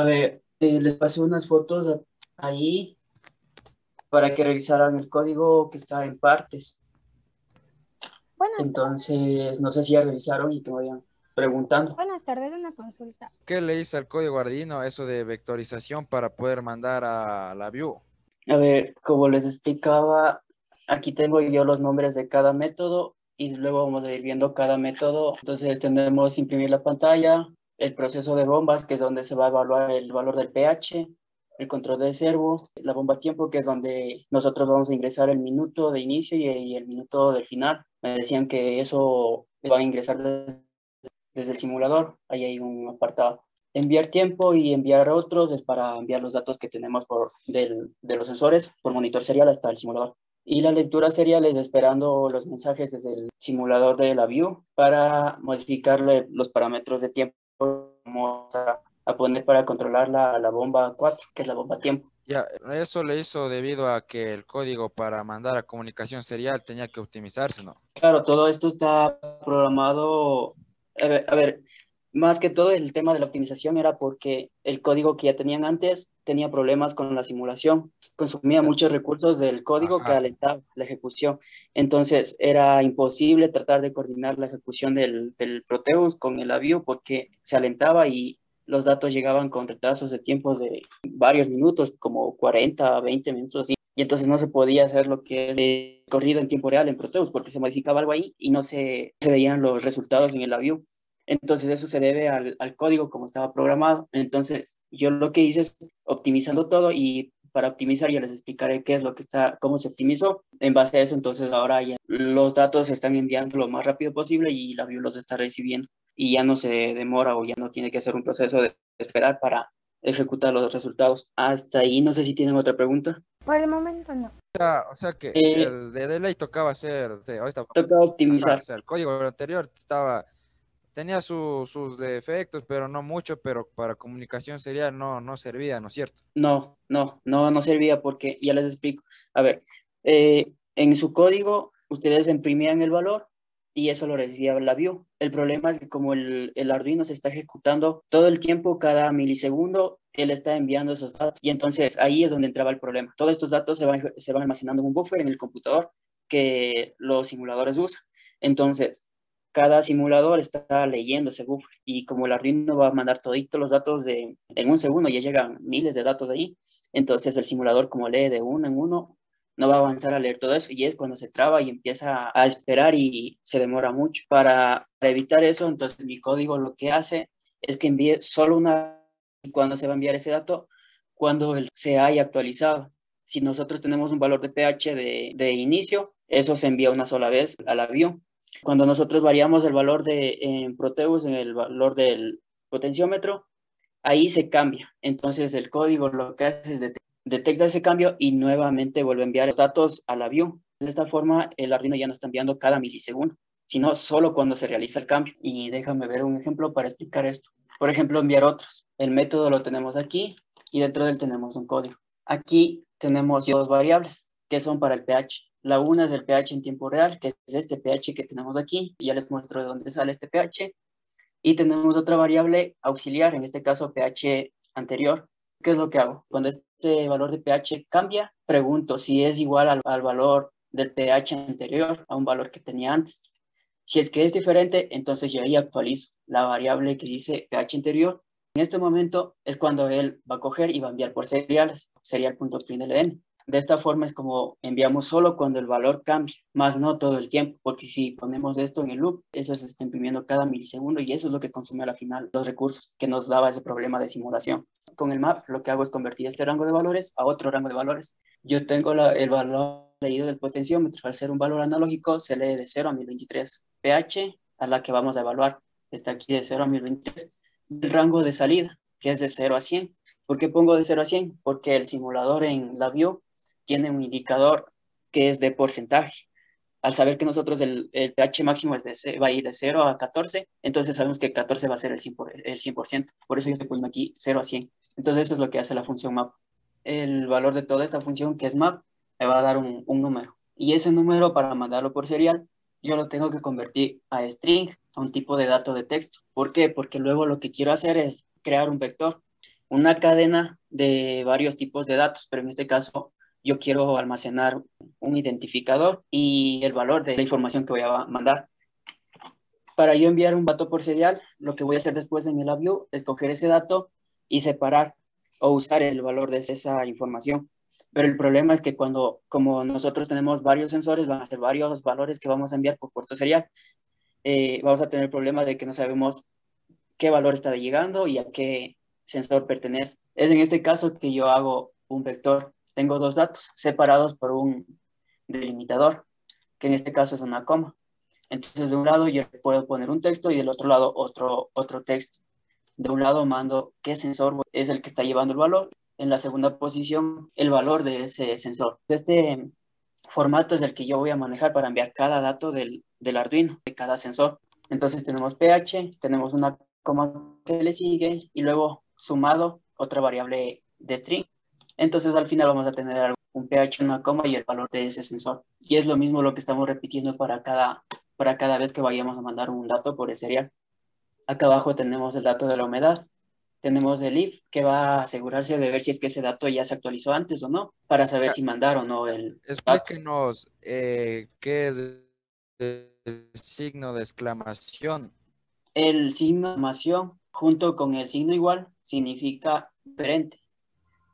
A ver, les pasé unas fotos ahí para que revisaran el código que está en partes. Buenas, Entonces, no sé si ya revisaron y que vayan preguntando. buenas tardes, una consulta. ¿Qué le hice al código Arduino? Eso de vectorización para poder mandar a la view. A ver, como les explicaba, aquí tengo yo los nombres de cada método y luego vamos a ir viendo cada método. Entonces, tenemos imprimir la pantalla, el proceso de bombas, que es donde se va a evaluar el valor del pH, el control de servo, la bomba tiempo, que es donde nosotros vamos a ingresar el minuto de inicio y el minuto del final. Me decían que eso va a ingresar desde el simulador, ahí hay un apartado. Enviar tiempo y enviar otros es para enviar los datos que tenemos de los sensores por monitor serial hasta el simulador. Y la lectura serial es esperando los mensajes desde el simulador de la view para modificarle los parámetros de tiempo vamos a poner para controlar la bomba 4, que es la bomba tiempo. Ya, eso le hizo debido a que el código para mandar a comunicación serial tenía que optimizarse, ¿no? Claro, todo esto está programado. A ver, más que todo el tema de la optimización era porque el código que ya tenían antes tenía problemas con la simulación, consumía Ya. muchos recursos del código que Ajá. alentaba la ejecución. Entonces era imposible tratar de coordinar la ejecución del Proteus con el Avio porque se alentaba y los datos llegaban con retrasos de tiempos de varios minutos, como 40, 20 minutos, así. Y entonces no se podía hacer lo que es corrido en tiempo real en Proteus porque se modificaba algo ahí y no se veían los resultados en el avión. Entonces eso se debe al código como estaba programado. Entonces yo lo que hice es optimizando todo y para optimizar ya les explicaré qué es lo que está, cómo se optimizó. En base a eso, entonces ahora ya los datos se están enviando lo más rápido posible y la view los está recibiendo y ya no se demora o ya no tiene que hacer un proceso de esperar para ejecutar los resultados. Hasta ahí, no sé si tienen otra pregunta. Por el momento no. O sea que Eh, el de ley tocaba hacer, Toca ajá, o optimizar. sea, el código anterior tenía sus defectos, pero no mucho, pero para comunicación serial no servía, ¿no es cierto? No servía porque, ya les explico. A ver, en su código ustedes imprimían el valor y eso lo recibía la view. El problema es que como el Arduino se está ejecutando todo el tiempo, cada milisegundo, él está enviando esos datos y entonces ahí es donde entraba el problema. Todos estos datos se van almacenando en un buffer en el computador que los simuladores usan. Entonces, cada simulador está leyendo ese buffer y como el Arduino va a mandar toditos los datos en un segundo, ya llegan miles de datos ahí, entonces el simulador como lee de uno en uno, no va a avanzar a leer todo eso y es cuando se traba y empieza a esperar y se demora mucho. Para evitar eso, entonces mi código lo que hace es que envíe solo una y cuando se va a enviar ese dato, cuando se haya actualizado. Si nosotros tenemos un valor de pH de inicio, eso se envía una sola vez al avión. Cuando nosotros variamos el valor en Proteus, en el valor del potenciómetro, ahí se cambia. Entonces el código lo que hace es detecta ese cambio y nuevamente vuelve a enviar los datos al avión. De esta forma, el Arduino ya no está enviando cada milisegundo, sino solo cuando se realiza el cambio. Y déjame ver un ejemplo para explicar esto. Por ejemplo, enviar otros. El método lo tenemos aquí y dentro de él tenemos un código. Aquí tenemos dos variables que son para el pH. La una es el pH en tiempo real, que es este pH que tenemos aquí. Y ya les muestro de dónde sale este pH. Y tenemos otra variable auxiliar, en este caso pH anterior. ¿Qué es lo que hago? Cuando este valor de pH cambia, pregunto si es igual al valor del pH anterior, a un valor que tenía antes. Si es que es diferente, entonces yo ahí actualizo la variable que dice pH anterior. En este momento es cuando él va a coger y va a enviar por seriales, serial.println. De esta forma es como enviamos solo cuando el valor cambia, más no todo el tiempo, porque si ponemos esto en el loop, eso se está imprimiendo cada milisegundo y eso es lo que consume a la final los recursos que nos daba ese problema de simulación. Con el map lo que hago es convertir este rango de valores a otro rango de valores. Yo tengo el valor leído del potenciómetro. Al ser un valor analógico, se lee de 0 a 1023 pH a la que vamos a evaluar. Está aquí de 0 a 1023. El rango de salida, que es de 0 a 100. ¿Por qué pongo de 0 a 100? Porque el simulador en la view tiene un indicador que es de porcentaje. Al saber que nosotros el pH máximo va a ir de 0 a 14, entonces sabemos que 14 va a ser el 100%. Por eso yo estoy poniendo aquí 0 a 100. Entonces eso es lo que hace la función map. El valor de toda esta función que es map me va a dar un número. Y ese número para mandarlo por serial, yo lo tengo que convertir a string, a un tipo de dato de texto. ¿Por qué? Porque luego lo que quiero hacer es crear un vector. una cadena de varios tipos de datos, pero en este caso yo quiero almacenar un identificador y el valor de la información que voy a mandar. Para yo enviar un dato por serial, lo que voy a hacer después en el LabVIEW es coger ese dato y separar o usar el valor de esa información. Pero el problema es que como nosotros tenemos varios sensores, van a ser varios valores que vamos a enviar por puerto serial. Vamos a tener el problema de que no sabemos qué valor está llegando y a qué sensor pertenece. Es en este caso que yo hago un vector. Tengo dos datos separados por un delimitador, que en este caso es una coma. Entonces, de un lado yo puedo poner un texto y del otro lado otro texto. De un lado mando qué sensor es el que está llevando el valor. En la segunda posición, el valor de ese sensor. Este formato es el que yo voy a manejar para enviar cada dato del Arduino, de cada sensor. Entonces tenemos pH, tenemos una coma que le sigue y luego sumado otra variable de string. Entonces al final vamos a tener un pH, una coma y el valor de ese sensor. Y es lo mismo lo que estamos repitiendo para cada vez que vayamos a mandar un dato por el serial. Acá abajo tenemos el dato de la humedad. Tenemos el if que va a asegurarse de ver si es que ese dato ya se actualizó antes o no, para saber si mandar o no el dato. Explíquenos qué es el signo de exclamación. El signo de exclamación junto con el signo igual significa diferente.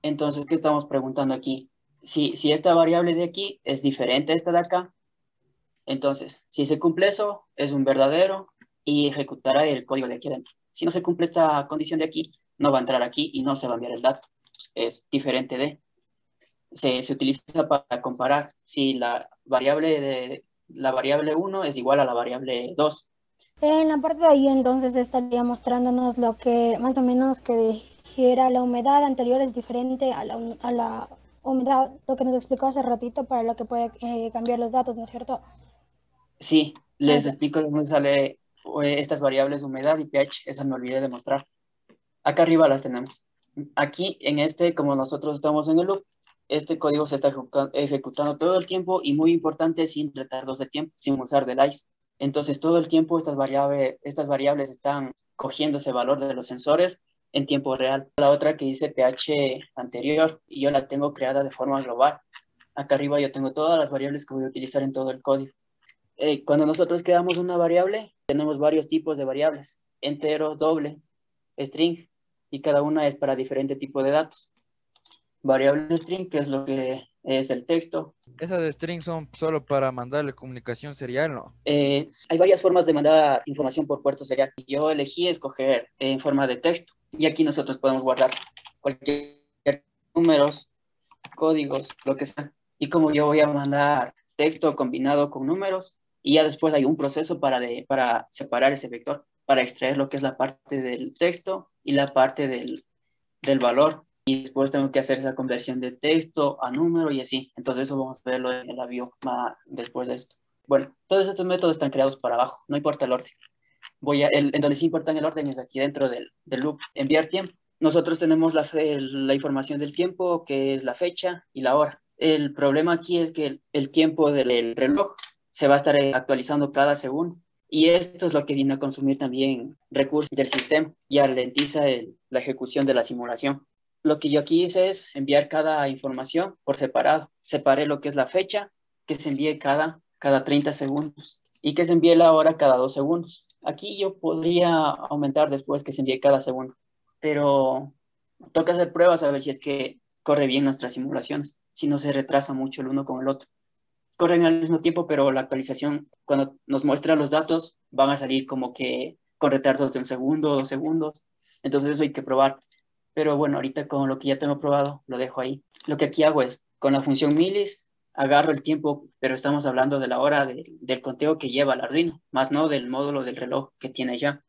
Entonces, ¿qué estamos preguntando aquí? Si esta variable de aquí es diferente a esta de acá, entonces, si se cumple eso, es un verdadero y ejecutará el código de aquí adentro. Si no se cumple esta condición de aquí, no va a entrar aquí y no se va a enviar el dato. Es diferente de. Se utiliza para comparar si la variable 1 es igual a la variable 2. En la parte de ahí entonces estaría mostrándonos lo que más o menos que dijera la humedad anterior es diferente a la humedad, lo que nos explicó hace ratito para lo que puede cambiar los datos, ¿no es cierto? Sí, les explico de dónde sale estas variables humedad y pH. Esa me olvidé de mostrar. Acá arriba las tenemos. Aquí en como nosotros estamos en el loop, este código se está ejecutando todo el tiempo y muy importante, sin retardos de tiempo, sin usar delays. Entonces todo el tiempo estas variables están cogiendo ese valor de los sensores en tiempo real. La otra que dice pH anterior y yo la tengo creada de forma global. Acá arriba yo tengo todas las variables que voy a utilizar en todo el código. Cuando nosotros creamos una variable, tenemos varios tipos de variables, entero, doble, string, y cada una es para diferente tipo de datos. Variable de string, que es lo que es el texto. Esas strings son solo para mandarle comunicación serial, ¿no? Hay varias formas de mandar información por puerto serial. Yo elegí escoger en forma de texto, y aquí nosotros podemos guardar cualquier números, códigos, lo que sea. Y como yo voy a mandar texto combinado con números, y ya después hay un proceso para separar ese vector, para extraer lo que es la parte del texto y la parte del valor. Y después tengo que hacer esa conversión de texto a número y así. Entonces eso vamos a verlo en el avión después de esto. Bueno, todos estos métodos están creados para abajo, no importa el orden. En donde sí importa el orden es aquí dentro del loop. Enviar tiempo. Nosotros tenemos la información del tiempo, que es la fecha y la hora. El problema aquí es que el tiempo del reloj se va a estar actualizando cada segundo. Y esto es lo que viene a consumir también recursos del sistema y ralentiza la ejecución de la simulación. Lo que yo aquí hice es enviar cada información por separado. Separé lo que es la fecha, que se envíe cada 30 segundos y que se envíe la hora cada 2 segundos. Aquí yo podría aumentar después que se envíe cada segundo, pero toca hacer pruebas a ver si es que corre bien nuestras simulaciones, si no se retrasa mucho el uno con el otro. Corren al mismo tiempo, pero la actualización, cuando nos muestra los datos, van a salir como que con retardos de un segundo, 2 segundos. Entonces eso hay que probar. Pero bueno, ahorita con lo que ya tengo probado, lo dejo ahí. Lo que aquí hago es, con la función milis, agarro el tiempo, pero estamos hablando de la hora del conteo que lleva el Arduino, más no del módulo del reloj que tiene ya.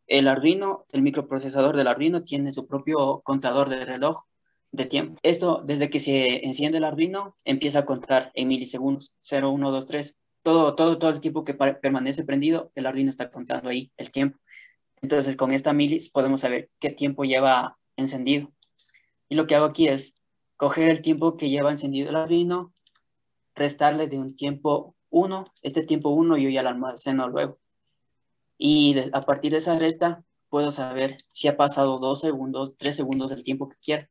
El Arduino, el microprocesador del Arduino, tiene su propio contador de reloj de tiempo. Esto, desde que se enciende el Arduino, empieza a contar en milisegundos, 0, 1, 2, 3. Todo el tiempo que permanece prendido, el Arduino está contando ahí el tiempo. Entonces, con esta milis podemos saber qué tiempo lleva encendido. Y lo que hago aquí es coger el tiempo que lleva encendido el Arduino, restarle de un tiempo 1. Este tiempo 1 yo ya lo almaceno luego. Y a partir de esa resta, puedo saber si ha pasado 2 segundos, 3 segundos, el tiempo que quiera.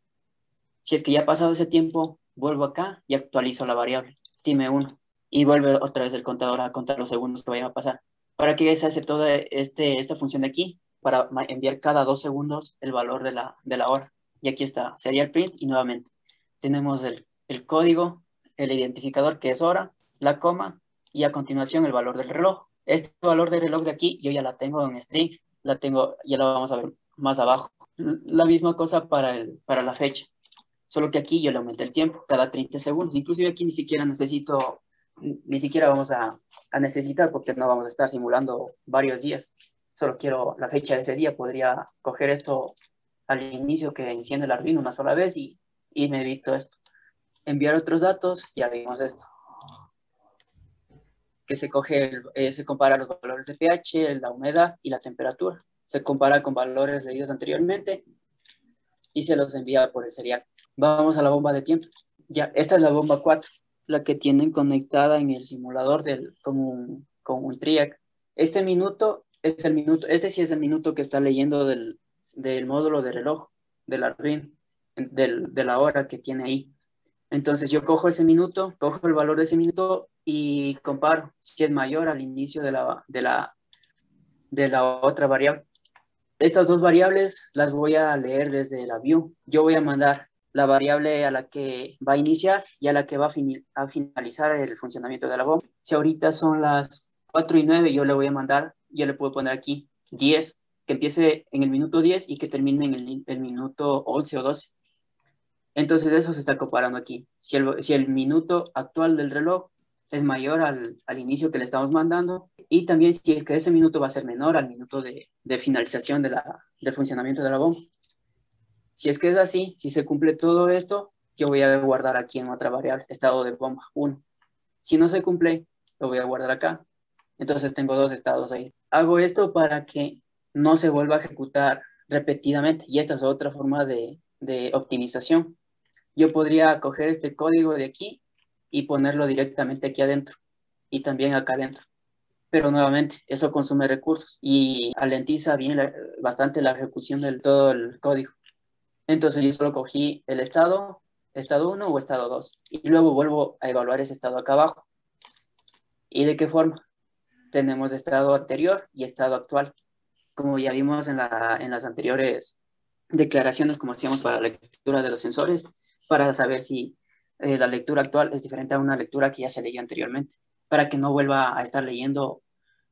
Si es que ya ha pasado ese tiempo, vuelvo acá y actualizo la variable, time 1, y vuelve otra vez el contador a contar los segundos que vayan a pasar. ¿Para qué se hace toda esta función de aquí? Para enviar cada 2 segundos el valor de la hora. Y aquí está, sería el print y nuevamente tenemos el código, el identificador que es hora, la coma y a continuación el valor del reloj. Este valor del reloj de aquí yo ya la tengo en string, ya la vamos a ver más abajo. La misma cosa para la fecha, solo que aquí yo le aumenté el tiempo, cada 30 segundos. Inclusive aquí ni siquiera vamos a necesitar porque no vamos a estar simulando varios días. Solo quiero la fecha de ese día. Podría coger esto al inicio que enciende el Arduino una sola vez y me evito esto. Enviar otros datos, ya vimos esto. Que se compara los valores de pH, la humedad y la temperatura. Se compara con valores leídos anteriormente y se los envía por el serial. Vamos a la bomba de tiempo. Ya, esta es la bomba 4, la que tienen conectada en el simulador con un TRIAC. Este minuto es el minuto, este sí es el minuto que está leyendo del módulo de reloj, del Arduino, de la hora que tiene ahí. Entonces yo cojo ese minuto, cojo el valor de ese minuto y comparo si es mayor al inicio de la otra variable. Estas dos variables las voy a leer desde la view. Yo voy a mandar la variable a la que va a iniciar y a la que va a finalizar el funcionamiento de la bomba. Si ahorita son las 4:09, yo le puedo poner aquí 10, que empiece en el minuto 10 y que termine en el minuto 11 o 12. Entonces eso se está comparando aquí. Si el minuto actual del reloj es mayor al inicio que le estamos mandando, y también si es que ese minuto va a ser menor al minuto de finalización del funcionamiento de la bomba. Si es que es así, si se cumple todo esto, yo voy a guardar aquí en otra variable, estado de bomba 1. Si no se cumple, lo voy a guardar acá. Entonces tengo dos estados ahí. Hago esto para que no se vuelva a ejecutar repetidamente, y esta es otra forma de optimización. Yo podría coger este código de aquí y ponerlo directamente aquí adentro y también acá adentro. Pero nuevamente, eso consume recursos y alentiza bastante la ejecución de todo el código. Entonces yo solo cogí el estado 1 o estado 2 y luego vuelvo a evaluar ese estado acá abajo. ¿Y de qué forma? Tenemos estado anterior y estado actual. Como ya vimos en las anteriores declaraciones, como hacíamos para la lectura de los sensores, para saber si la lectura actual es diferente a una lectura que ya se leyó anteriormente, para que no vuelva a estar leyendo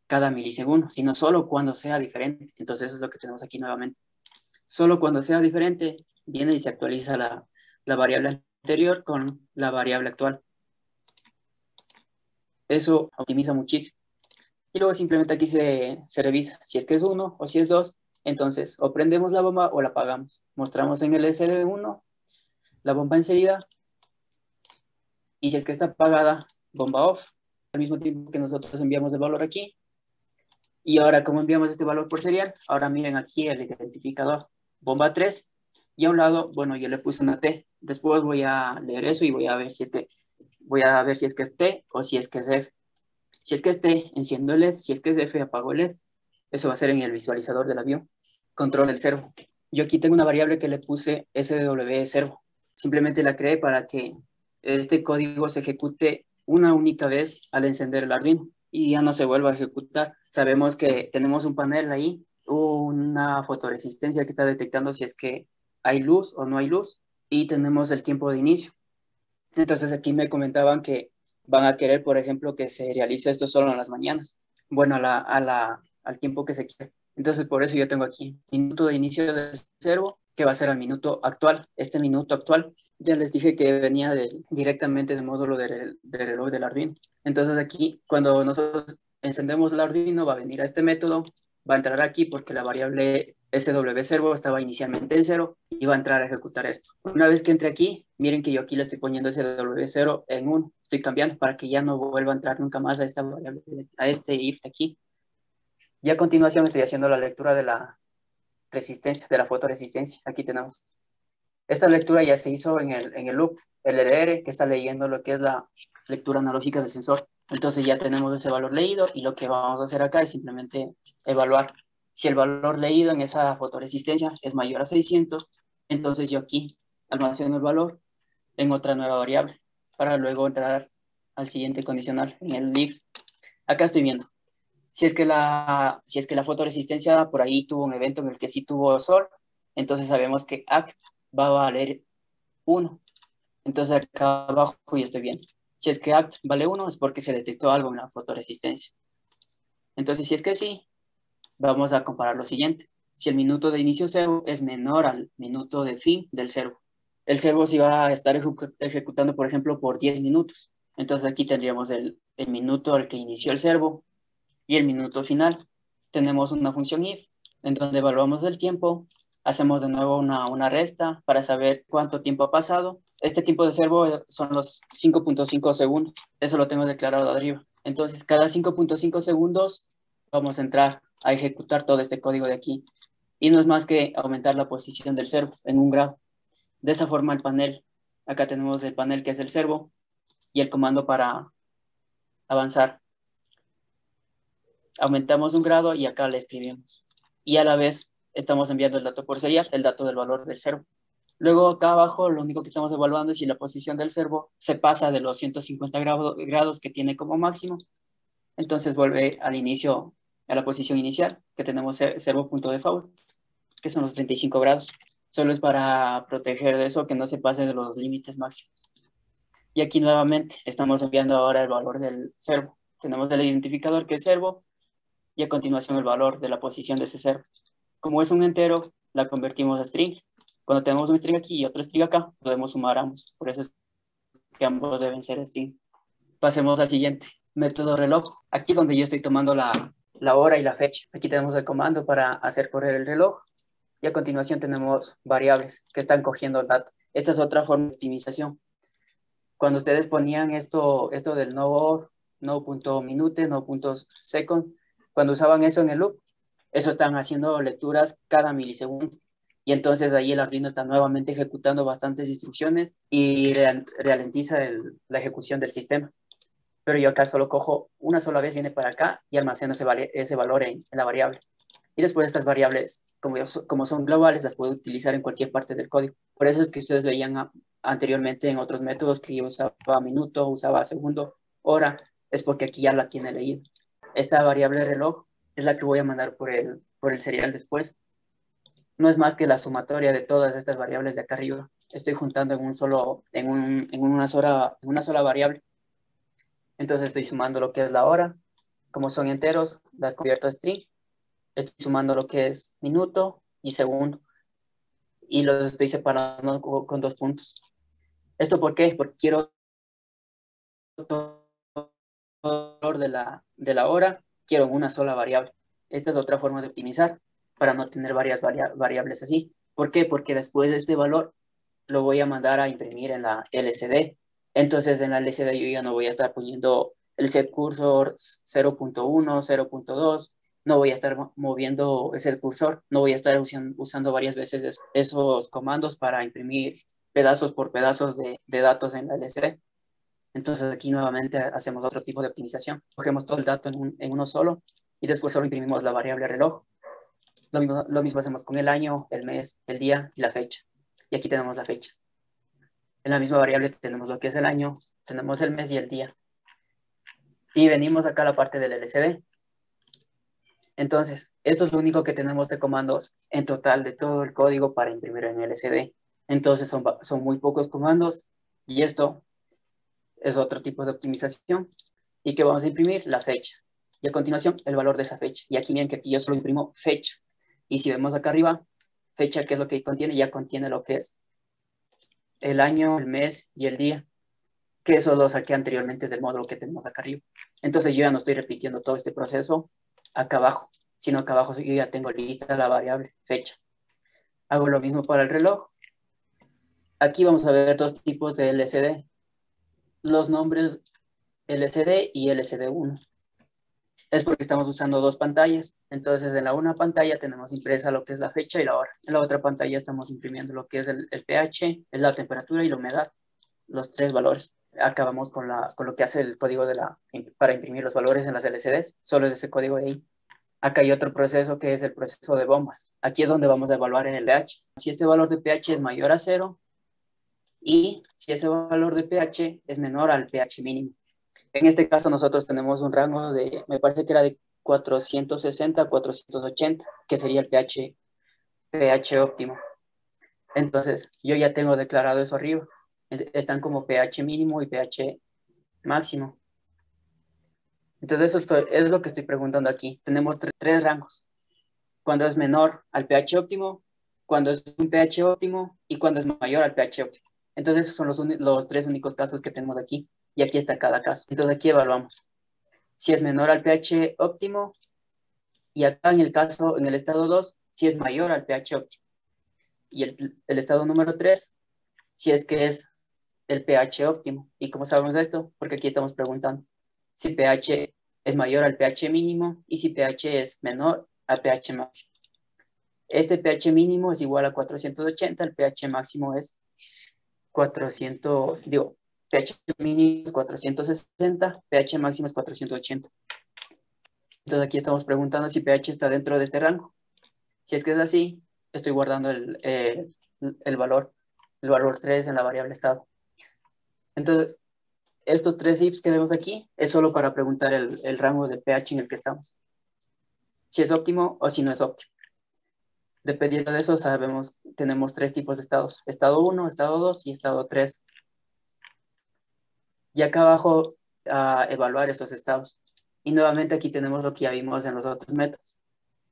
cada milisegundo, sino solo cuando sea diferente. Entonces eso es lo que tenemos aquí nuevamente. Solo cuando sea diferente, viene y se actualiza la variable anterior con la variable actual. Eso optimiza muchísimo. Y luego simplemente aquí se revisa si es que es 1 o si es 2. Entonces, o prendemos la bomba o la apagamos. Mostramos en el SD1 la bomba encendida. Y si es que está apagada, bomba off. Al mismo tiempo que nosotros enviamos el valor aquí. Y ahora, ¿cómo enviamos este valor por serial? Ahora miren aquí el identificador. Bomba 3. Y a un lado, bueno, yo le puse una T. Después voy a leer eso y voy a ver si es que es T o si es que es F. Si es que es T, enciendo el LED. Si es que es F, apago el LED. Eso va a ser en el visualizador del avión. Control el servo. Yo aquí tengo una variable que le puse SW servo. Simplemente la creé para que este código se ejecute una única vez al encender el Arduino y ya no se vuelva a ejecutar. Sabemos que tenemos un panel ahí, una fotoresistencia que está detectando si es que hay luz o no hay luz, y tenemos el tiempo de inicio. Entonces aquí me comentaban que van a querer, por ejemplo, que se realice esto solo en las mañanas. Bueno, al tiempo que se quiere. Entonces por eso yo tengo aquí minuto de inicio del servo, que va a ser al minuto actual. Este minuto actual, ya les dije que venía directamente del módulo de reloj del Arduino. Entonces aquí, cuando nosotros encendemos el Arduino, va a venir a este método, va a entrar aquí porque la variable SW-servo estaba inicialmente en 0 y va a entrar a ejecutar esto. Una vez que entre aquí, miren que yo aquí le estoy poniendo SW0 en 1. Estoy cambiando para que ya no vuelva a entrar nunca más a esta variable, a este if de aquí. Y a continuación estoy haciendo la lectura de la resistencia, de la fotoresistencia. Aquí tenemos. Esta lectura ya se hizo en el loop LDR, que está leyendo lo que es la lectura analógica del sensor. Entonces ya tenemos ese valor leído y lo que vamos a hacer acá es simplemente evaluar Si el valor leído en esa fotoresistencia es mayor a 600, entonces yo aquí almaceno el valor en otra nueva variable para luego entrar al siguiente condicional en el if. Acá estoy viendo. Si es que la fotoresistencia por ahí tuvo un evento en el que sí tuvo sol, entonces sabemos que act va a valer 1. Entonces acá abajo yo estoy viendo. Si es que act vale 1 es porque se detectó algo en la fotoresistencia. Entonces si es que sí, vamos a comparar lo siguiente. Si el minuto de inicio cero es menor al minuto de fin del servo, el servo se va a estar ejecutando, por ejemplo, por 10 minutos. Entonces aquí tendríamos el minuto al que inició el servo y el minuto final. Tenemos una función if, en donde evaluamos el tiempo, hacemos de nuevo una resta para saber cuánto tiempo ha pasado. Este tiempo de servo son los 5.5 segundos, eso lo tengo declarado arriba. Entonces, cada 5.5 segundos vamos a entrar a ejecutar todo este código de aquí. Y no es más que aumentar la posición del servo en 1 grado. De esa forma el panel, acá tenemos el panel que es el servo y el comando para avanzar. Aumentamos 1 grado y acá le escribimos. Y a la vez estamos enviando el dato por serial, el dato del valor del servo. Luego acá abajo lo único que estamos evaluando es si la posición del servo se pasa de los 150 grados que tiene como máximo. Entonces vuelve al inicio, a la posición inicial, que tenemos servo.default, que son los 35 grados. Solo es para proteger de eso, que no se pase de los límites máximos. Y aquí nuevamente estamos enviando ahora el valor del servo. Tenemos el identificador que es servo y a continuación el valor de la posición de ese servo. Como es un entero, la convertimos a string. Cuando tenemos un string aquí y otro string acá, podemos sumar ambos. Por eso es que ambos deben ser string. Pasemos al siguiente, método reloj. Aquí es donde yo estoy tomando la hora y la fecha. Aquí tenemos el comando para hacer correr el reloj. Y a continuación tenemos variables que están cogiendo el dato. Esta es otra forma de optimización. Cuando ustedes ponían esto del no hour, no.minute, no.second, cuando usaban eso en el loop, eso están haciendo lecturas cada milisegundo. Y entonces ahí el Arduino está nuevamente ejecutando bastantes instrucciones y ralentiza la ejecución del sistema. Pero yo acá solo cojo una sola vez, viene para acá y almaceno ese valor en la variable. Y después estas variables, como son globales, las puedo utilizar en cualquier parte del código. Por eso es que ustedes veían anteriormente en otros métodos que yo usaba minuto, usaba segundo, hora, es porque aquí ya la tiene leída. Esta variable reloj es la que voy a mandar por el serial después. No es más que la sumatoria de todas estas variables de acá arriba. Estoy juntando en una sola variable. Entonces estoy sumando lo que es la hora. Como son enteros, las convierto a string. Estoy sumando lo que es minuto y segundo. Y los estoy separando con 2 puntos. ¿Esto por qué? Porque quiero todo el valor de la hora, quiero una sola variable. Esta es otra forma de optimizar para no tener varias variables así. ¿Por qué? Porque después de este valor lo voy a mandar a imprimir en la LCD. Entonces en la LCD yo ya no voy a estar poniendo el set cursor 0.1, 0.2, no voy a estar moviendo ese cursor, no voy a estar usando varias veces esos comandos para imprimir pedazos por pedazos de datos en la LCD. Entonces aquí nuevamente hacemos otro tipo de optimización. Cogemos todo el dato en uno solo y después solo imprimimos la variable reloj. Lo mismo hacemos con el año, el mes, el día y la fecha. Y aquí tenemos la fecha. En la misma variable tenemos lo que es el año, tenemos el mes y el día. Y venimos acá a la parte del LCD. Entonces, esto es lo único que tenemos de comandos en total de todo el código para imprimir en LCD. Entonces, son muy pocos comandos y esto es otro tipo de optimización. ¿Y qué vamos a imprimir? La fecha. Y a continuación, el valor de esa fecha. Y aquí miren que aquí yo solo imprimo fecha. Y si vemos acá arriba, fecha, ¿qué es lo que contiene? Ya contiene lo que es el año, el mes y el día, que eso lo saqué anteriormente del módulo que tenemos acá arriba. Entonces yo ya no estoy repitiendo todo este proceso acá abajo, sino acá abajo yo ya tengo lista la variable fecha. Hago lo mismo para el reloj. Aquí vamos a ver 2 tipos de LCD. Los nombres LCD y LCD1. Es porque estamos usando 2 pantallas. Entonces en la una pantalla tenemos impresa lo que es la fecha y la hora. En la otra pantalla estamos imprimiendo lo que es el pH, es la temperatura y la humedad, los 3 valores. Acabamos con lo que hace el código para imprimir los valores en las LCDs. Solo es ese código de ahí. Acá hay otro proceso que es el proceso de bombas. Aquí es donde vamos a evaluar el pH. Si este valor de pH es mayor a 0 y si ese valor de pH es menor al pH mínimo. En este caso nosotros tenemos un rango de, me parece que era de 460 a 480, que sería el pH óptimo. Entonces, yo ya tengo declarado eso arriba. Están como pH mínimo y pH máximo. Entonces, es lo que estoy preguntando aquí. Tenemos tres rangos. Cuando es menor al pH óptimo, cuando es un pH óptimo y cuando es mayor al pH óptimo. Entonces, esos son los tres únicos casos que tenemos aquí. Y aquí está cada caso. Entonces, aquí evaluamos. Si es menor al pH óptimo y acá en el caso, en el estado 2, si es mayor al pH óptimo. Y el estado número 3, si es que es el pH óptimo. ¿Y cómo sabemos esto? Porque aquí estamos preguntando si pH es mayor al pH mínimo y si pH es menor al pH máximo. Este pH mínimo es igual a 480, el pH máximo es 400, digo, pH mínimo es 460, pH máximo es 480. Entonces aquí estamos preguntando si pH está dentro de este rango. Si es que es así, estoy guardando el valor 3 en la variable estado. Entonces, estos tres ifs que vemos aquí es solo para preguntar el rango de pH en el que estamos. Si es óptimo o si no es óptimo. Dependiendo de eso, tenemos tres tipos de estados. Estado 1, estado 2 y estado 3. Y acá abajo, evaluar esos estados. Y nuevamente aquí tenemos lo que ya vimos en los otros métodos.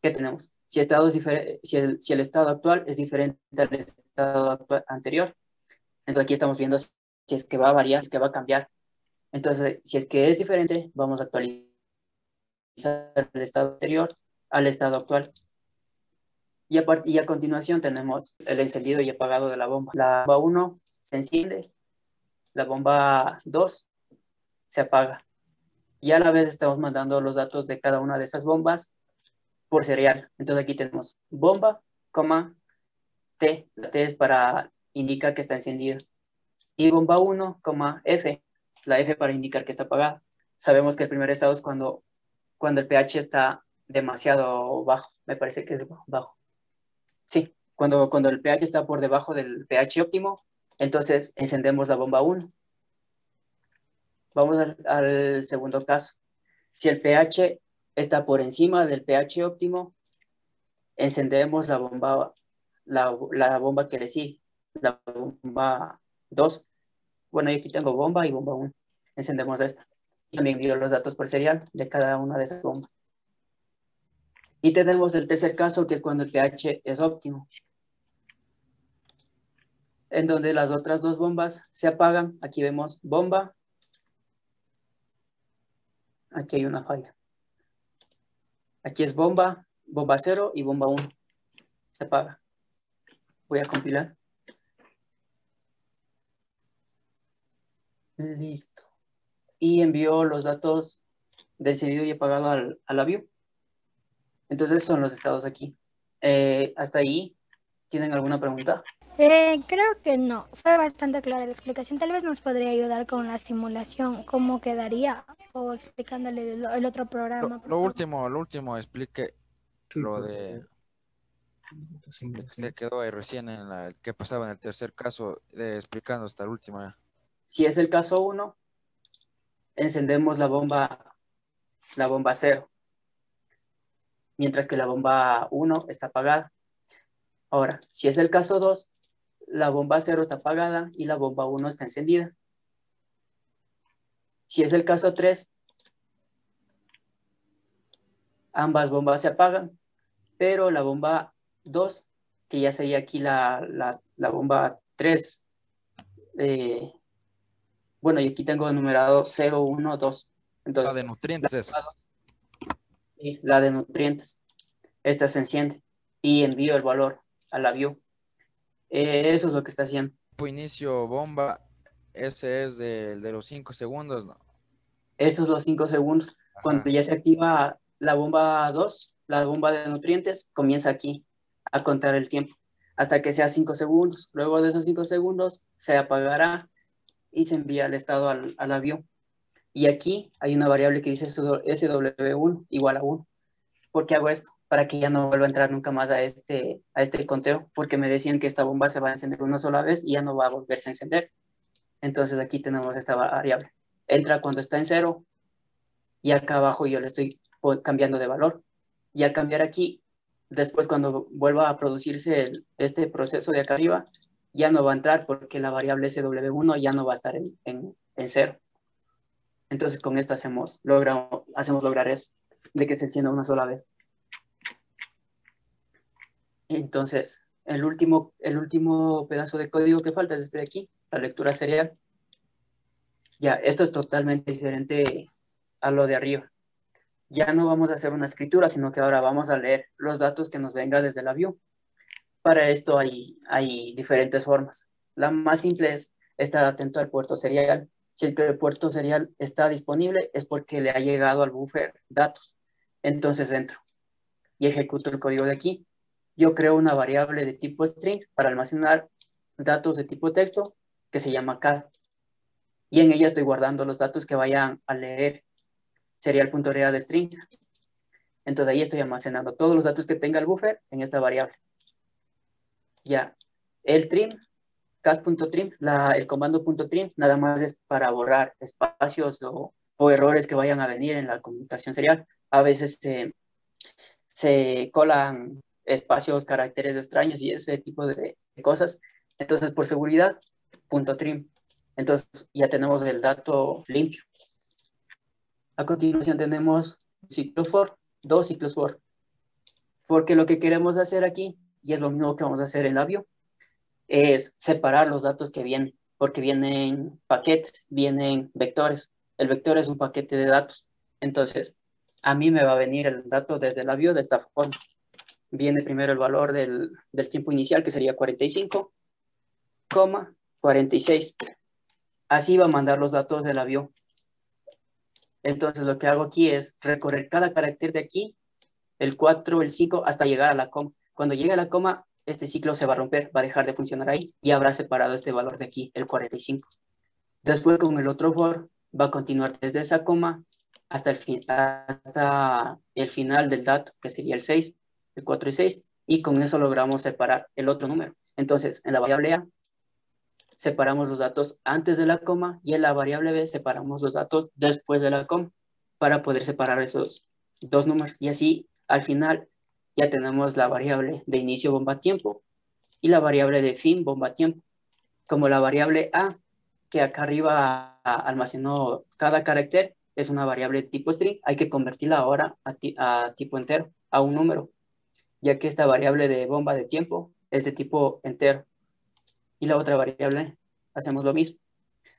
¿Qué tenemos? Si el estado actual es diferente al estado anterior. Entonces aquí estamos viendo si es que va a variar, si es que va a cambiar. Entonces, si es que es diferente, vamos a actualizar el estado anterior al estado actual. Y a continuación tenemos el encendido y apagado de la bomba. La bomba 1 se enciende, la bomba 2 se apaga. Y a la vez estamos mandando los datos de cada una de esas bombas por serial. Entonces aquí tenemos bomba, T. La T es para indicar que está encendida. Y bomba 1, F. La F para indicar que está apagada. Sabemos que el primer estado es cuando el pH está demasiado bajo. Me parece que es bajo. Sí, cuando el pH está por debajo del pH óptimo, entonces encendemos la bomba 1. Vamos al segundo caso. Si el pH está por encima del pH óptimo, encendemos la bomba que le sigue, la bomba 2. Bueno, yo aquí tengo bomba y bomba 1. Encendemos esta. Y me envío los datos por serial de cada una de esas bombas. Y tenemos el tercer caso, que es cuando el pH es óptimo, en donde las otras dos bombas se apagan. Aquí vemos bomba. Aquí hay una falla. Aquí es bomba 0 y bomba 1. Se apaga. Voy a compilar. Listo. Y envío los datos de encendido y apagado a la view. Entonces son los estados aquí. Hasta ahí, ¿tienen alguna pregunta? Creo que no. Fue bastante clara la explicación. Tal vez nos podría ayudar con la simulación, cómo quedaría, o explicándole el otro programa. Lo último, explique lo de que se quedó ahí recién en que pasaba en el tercer caso, explicando hasta el último ya. Si es el caso 1, encendemos la bomba 0, mientras que la bomba 1 está apagada. Ahora, si es el caso 2, la bomba 0 está apagada y la bomba 1 está encendida. Si es el caso 3, ambas bombas se apagan, pero la bomba 2, que ya sería aquí la bomba 3, bueno, y aquí tengo numerado 0, 1, 2. Entonces, La de nutrientes es. la de nutrientes, esta se enciende y envío el valor a la view. Eso es lo que está haciendo. Inicio bomba, ese es de los 5 segundos, ¿no? Estos los 5 segundos. Ajá. Cuando ya se activa la bomba 2, la bomba de nutrientes, comienza aquí a contar el tiempo hasta que sea 5 segundos. Luego de esos 5 segundos se apagará y se envía el estado al avión. Y aquí hay una variable que dice SW1 igual a 1. ¿Por qué hago esto? Para que ya no vuelva a entrar nunca más a este conteo, porque me decían que esta bomba se va a encender una sola vez y ya no va a volverse a encender. Entonces aquí tenemos esta variable. Entra cuando está en 0 y acá abajo yo le estoy cambiando de valor. Y al cambiar aquí, después cuando vuelva a producirse este proceso de acá arriba, ya no va a entrar porque la variable SW1 ya no va a estar en 0. Entonces con esto hacemos lograr eso, de que se encienda una sola vez. Entonces, el último pedazo de código que falta es este de aquí, la lectura serial. Ya, esto es totalmente diferente a lo de arriba. Ya no vamos a hacer una escritura, sino que ahora vamos a leer los datos que nos venga desde la view. Para esto hay diferentes formas. La más simple es estar atento al puerto serial. Si el puerto serial está disponible, es porque le ha llegado al buffer datos. Entonces entro y ejecuto el código de aquí. Yo creo una variable de tipo string para almacenar datos de tipo texto que se llama cad. Y en ella estoy guardando los datos que vayan a leer serial.read de string. Entonces ahí estoy almacenando todos los datos que tenga el buffer en esta variable. Ya, el trim, cad.trim, el comando .trim, nada más es para borrar espacios o errores que vayan a venir en la comunicación serial. A veces se colan espacios, caracteres extraños y ese tipo de cosas. Entonces, por seguridad, .trim. Entonces, ya tenemos el dato limpio. A continuación tenemos ciclo for, dos ciclos for. Porque lo que queremos hacer aquí, y es lo mismo que vamos a hacer en la view, es separar los datos que vienen, porque vienen paquetes, vienen vectores. El vector es un paquete de datos. Entonces, a mí me va a venir el dato desde la view de esta forma. Viene primero el valor del tiempo inicial, que sería 45, 46. Así va a mandar los datos de la view. Entonces, lo que hago aquí es recorrer cada carácter de aquí, el 4, el 5, hasta llegar a la coma. Cuando llegue a la coma, este ciclo se va a romper, va a dejar de funcionar ahí y habrá separado este valor de aquí, el 45. Después, con el otro for, va a continuar desde esa coma hasta el final del dato, que sería el 6, el 4 y 6, y con eso logramos separar el otro número. Entonces, en la variable A, separamos los datos antes de la coma y en la variable B separamos los datos después de la coma para poder separar esos dos números. Y así, al final, ya tenemos la variable de inicio bomba tiempo y la variable de fin bomba tiempo. Como la variable A, que acá arriba almacenó cada carácter, es una variable de tipo string, hay que convertirla ahora a tipo entero, a un número, ya que esta variable de bomba de tiempo es de tipo entero. Y la otra variable, hacemos lo mismo.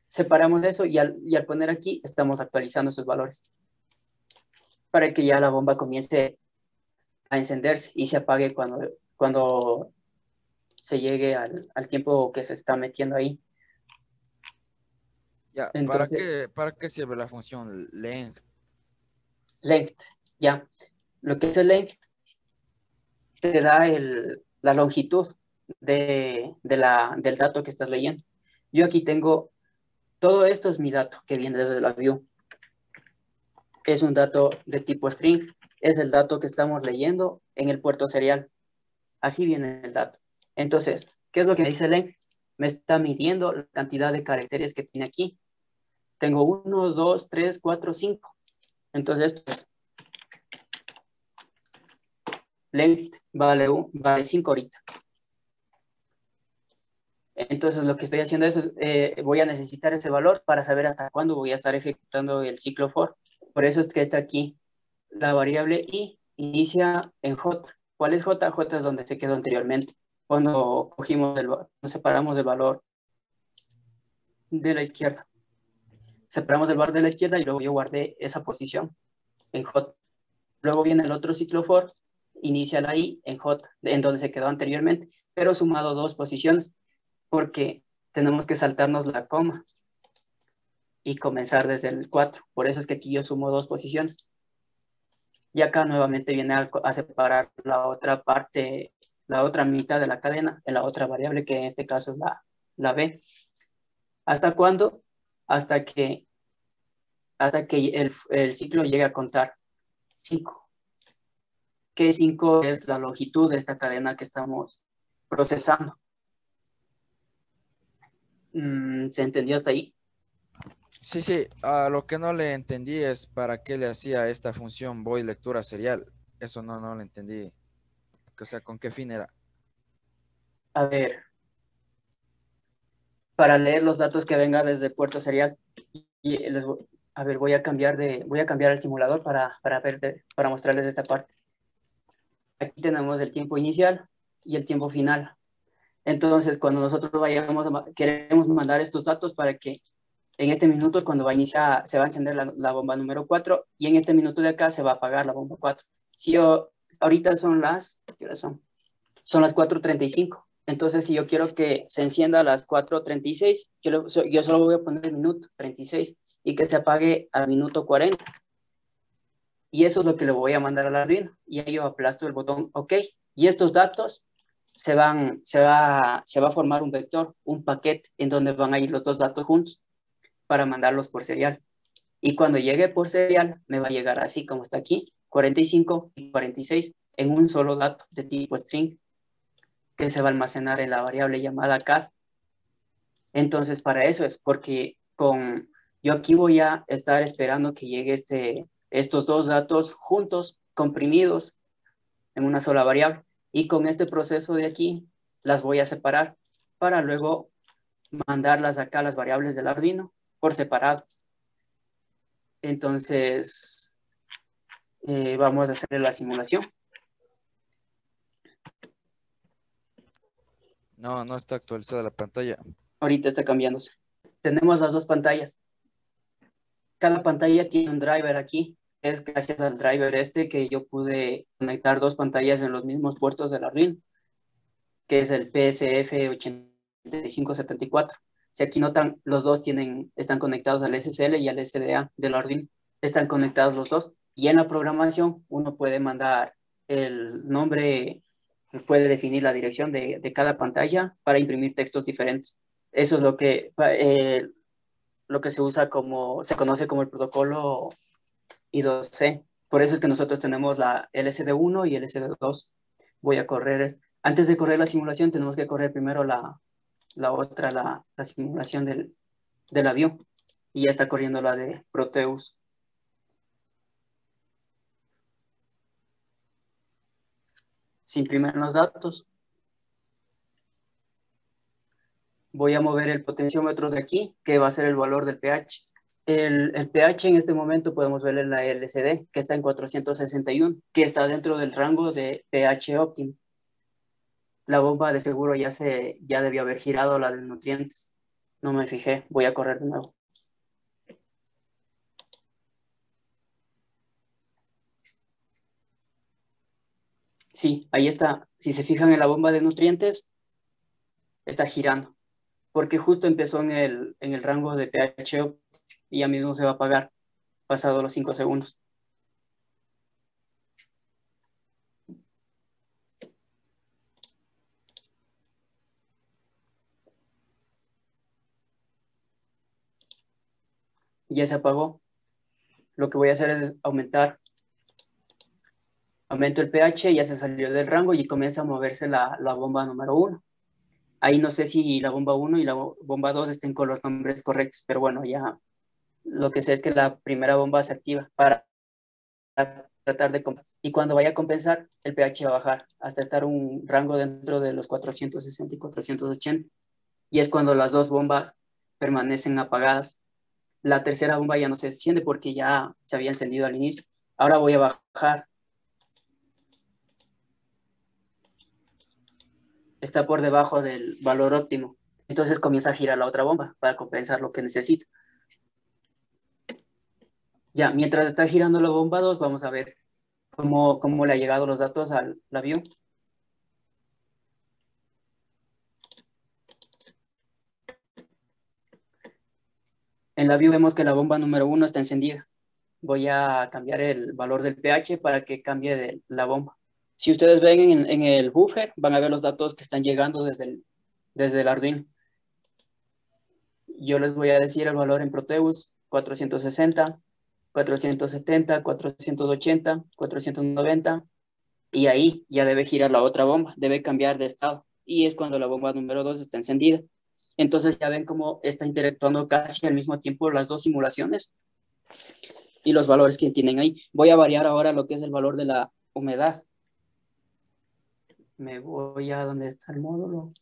Separamos eso y al poner aquí, estamos actualizando esos valores para que ya la bomba comience a encenderse y se apague cuando se llegue al tiempo que se está metiendo ahí. Ya, Entonces, ¿para qué sirve la función length? length, ya. Lo que es el length te da la longitud del dato que estás leyendo. Yo aquí tengo, todo esto es mi dato que viene desde la view. Es un dato de tipo string, es el dato que estamos leyendo en el puerto serial. Así viene el dato. Entonces, ¿qué es lo que me dice length? Me está midiendo la cantidad de caracteres que tiene aquí. Tengo 1, 2, 3, 4, 5. Entonces, esto es length vale 5 ahorita. Entonces, lo que estoy haciendo es, voy a necesitar ese valor para saber hasta cuándo voy a estar ejecutando el ciclo for. Por eso es que está aquí la variable i inicia en j. ¿Cuál es j? J es donde se quedó anteriormente. Cuando separamos el valor de la izquierda. Separamos el valor de la izquierda y luego yo guardé esa posición en j. Luego viene el otro ciclo for, inicia la i en j, en donde se quedó anteriormente, pero sumado dos posiciones, porque tenemos que saltarnos la coma y comenzar desde el 4. Por eso es que aquí yo sumo dos posiciones. Y acá nuevamente viene a separar la otra parte, la otra mitad de la cadena en la otra variable, que en este caso es la b. ¿Hasta cuándo? Hasta que el ciclo llegue a contar 5. que 5 es la longitud de esta cadena que estamos procesando. ¿Se entendió hasta ahí? Sí, sí, lo que no le entendí es para qué le hacía esta función void lectura serial. Eso no lo entendí. O sea, ¿con qué fin era? A ver, para leer los datos que venga desde puerto serial. Y a ver, voy a cambiar el simulador para mostrarles esta parte. Aquí tenemos el tiempo inicial y el tiempo final. Entonces, cuando nosotros queremos mandar estos datos para que en este minuto es cuando se va a encender la bomba número 4 y en este minuto de acá se va a apagar la bomba 4. Ahorita ¿qué horas son? Son las 4:35. Entonces, si yo quiero que se encienda a las 4:36, yo solo voy a poner el minuto 36 y que se apague al minuto 40. Y eso es lo que le voy a mandar al Arduino. Y ahí yo aplasto el botón OK. Y estos datos se va a formar un vector, un paquete, en donde van a ir los dos datos juntos para mandarlos por serial. Y cuando llegue por serial, me va a llegar así como está aquí, 45 y 46 en un solo dato de tipo string que se va a almacenar en la variable llamada CAD. Entonces, para eso es porque yo aquí voy a estar esperando que llegue estos dos datos juntos, comprimidos en una sola variable. Y con este proceso de aquí, las voy a separar para luego mandarlas acá a las variables del Arduino por separado. Entonces, vamos a hacer la simulación. No está actualizada la pantalla. Ahorita está cambiándose. Tenemos las dos pantallas. Cada pantalla tiene un driver aquí. Es gracias al driver que yo pude conectar dos pantallas en los mismos puertos del Arduino, que es el PSF8574. Si aquí notan, los dos están conectados al SSL y al SDA del Arduino. Están conectados los dos. Y en la programación uno puede mandar el nombre, puede definir la dirección de cada pantalla para imprimir textos diferentes. Eso es lo que se conoce como el protocolo I2C. Por eso es que nosotros tenemos la LSD1 y LSD2. Antes de correr la simulación, tenemos que correr primero la simulación del avión. Y ya está corriendo la de Proteus. Se imprimen los datos. Voy a mover el potenciómetro de aquí, que va a ser el valor del pH. El pH en este momento podemos ver en la LCD, que está en 461, que está dentro del rango de pH óptimo. La bomba de seguro ya debió haber girado la de nutrientes. No me fijé, voy a correr de nuevo. Sí, ahí está. Si se fijan en la bomba de nutrientes, está girando, porque justo empezó en el rango de pH óptimo y ya mismo se va a apagar, pasado los 5 segundos. Ya se apagó. Lo que voy a hacer es aumento el pH, ya se salió del rango y comienza a moverse la bomba número 1. Ahí no sé si la bomba 1 y la bomba 2 estén con los nombres correctos, pero bueno, ya lo que sé es que la primera bomba se activa para tratar de compensar. Y cuando vaya a compensar, el pH va a bajar hasta estar un rango dentro de los 460 y 480. Y es cuando las dos bombas permanecen apagadas. La tercera bomba ya no se enciende porque ya se había encendido al inicio. Ahora voy a bajar. Está por debajo del valor óptimo. Entonces comienza a girar la otra bomba para compensar lo que necesita. Ya, mientras está girando la bomba 2, vamos a ver cómo le ha llegado los datos al avión. En la view vemos que la bomba número 1 está encendida. Voy a cambiar el valor del pH para que cambie de la bomba. Si ustedes ven en el buffer, van a ver los datos que están llegando desde el Arduino. Yo les voy a decir el valor en Proteus: 460, 470, 480, 490, y ahí ya debe girar la otra bomba, debe cambiar de estado, y es cuando la bomba número 2 está encendida. Entonces ya ven cómo está interactuando casi al mismo tiempo las dos simulaciones y los valores que tienen ahí. Voy a variar ahora lo que es el valor de la humedad. Me voy a donde está el módulo.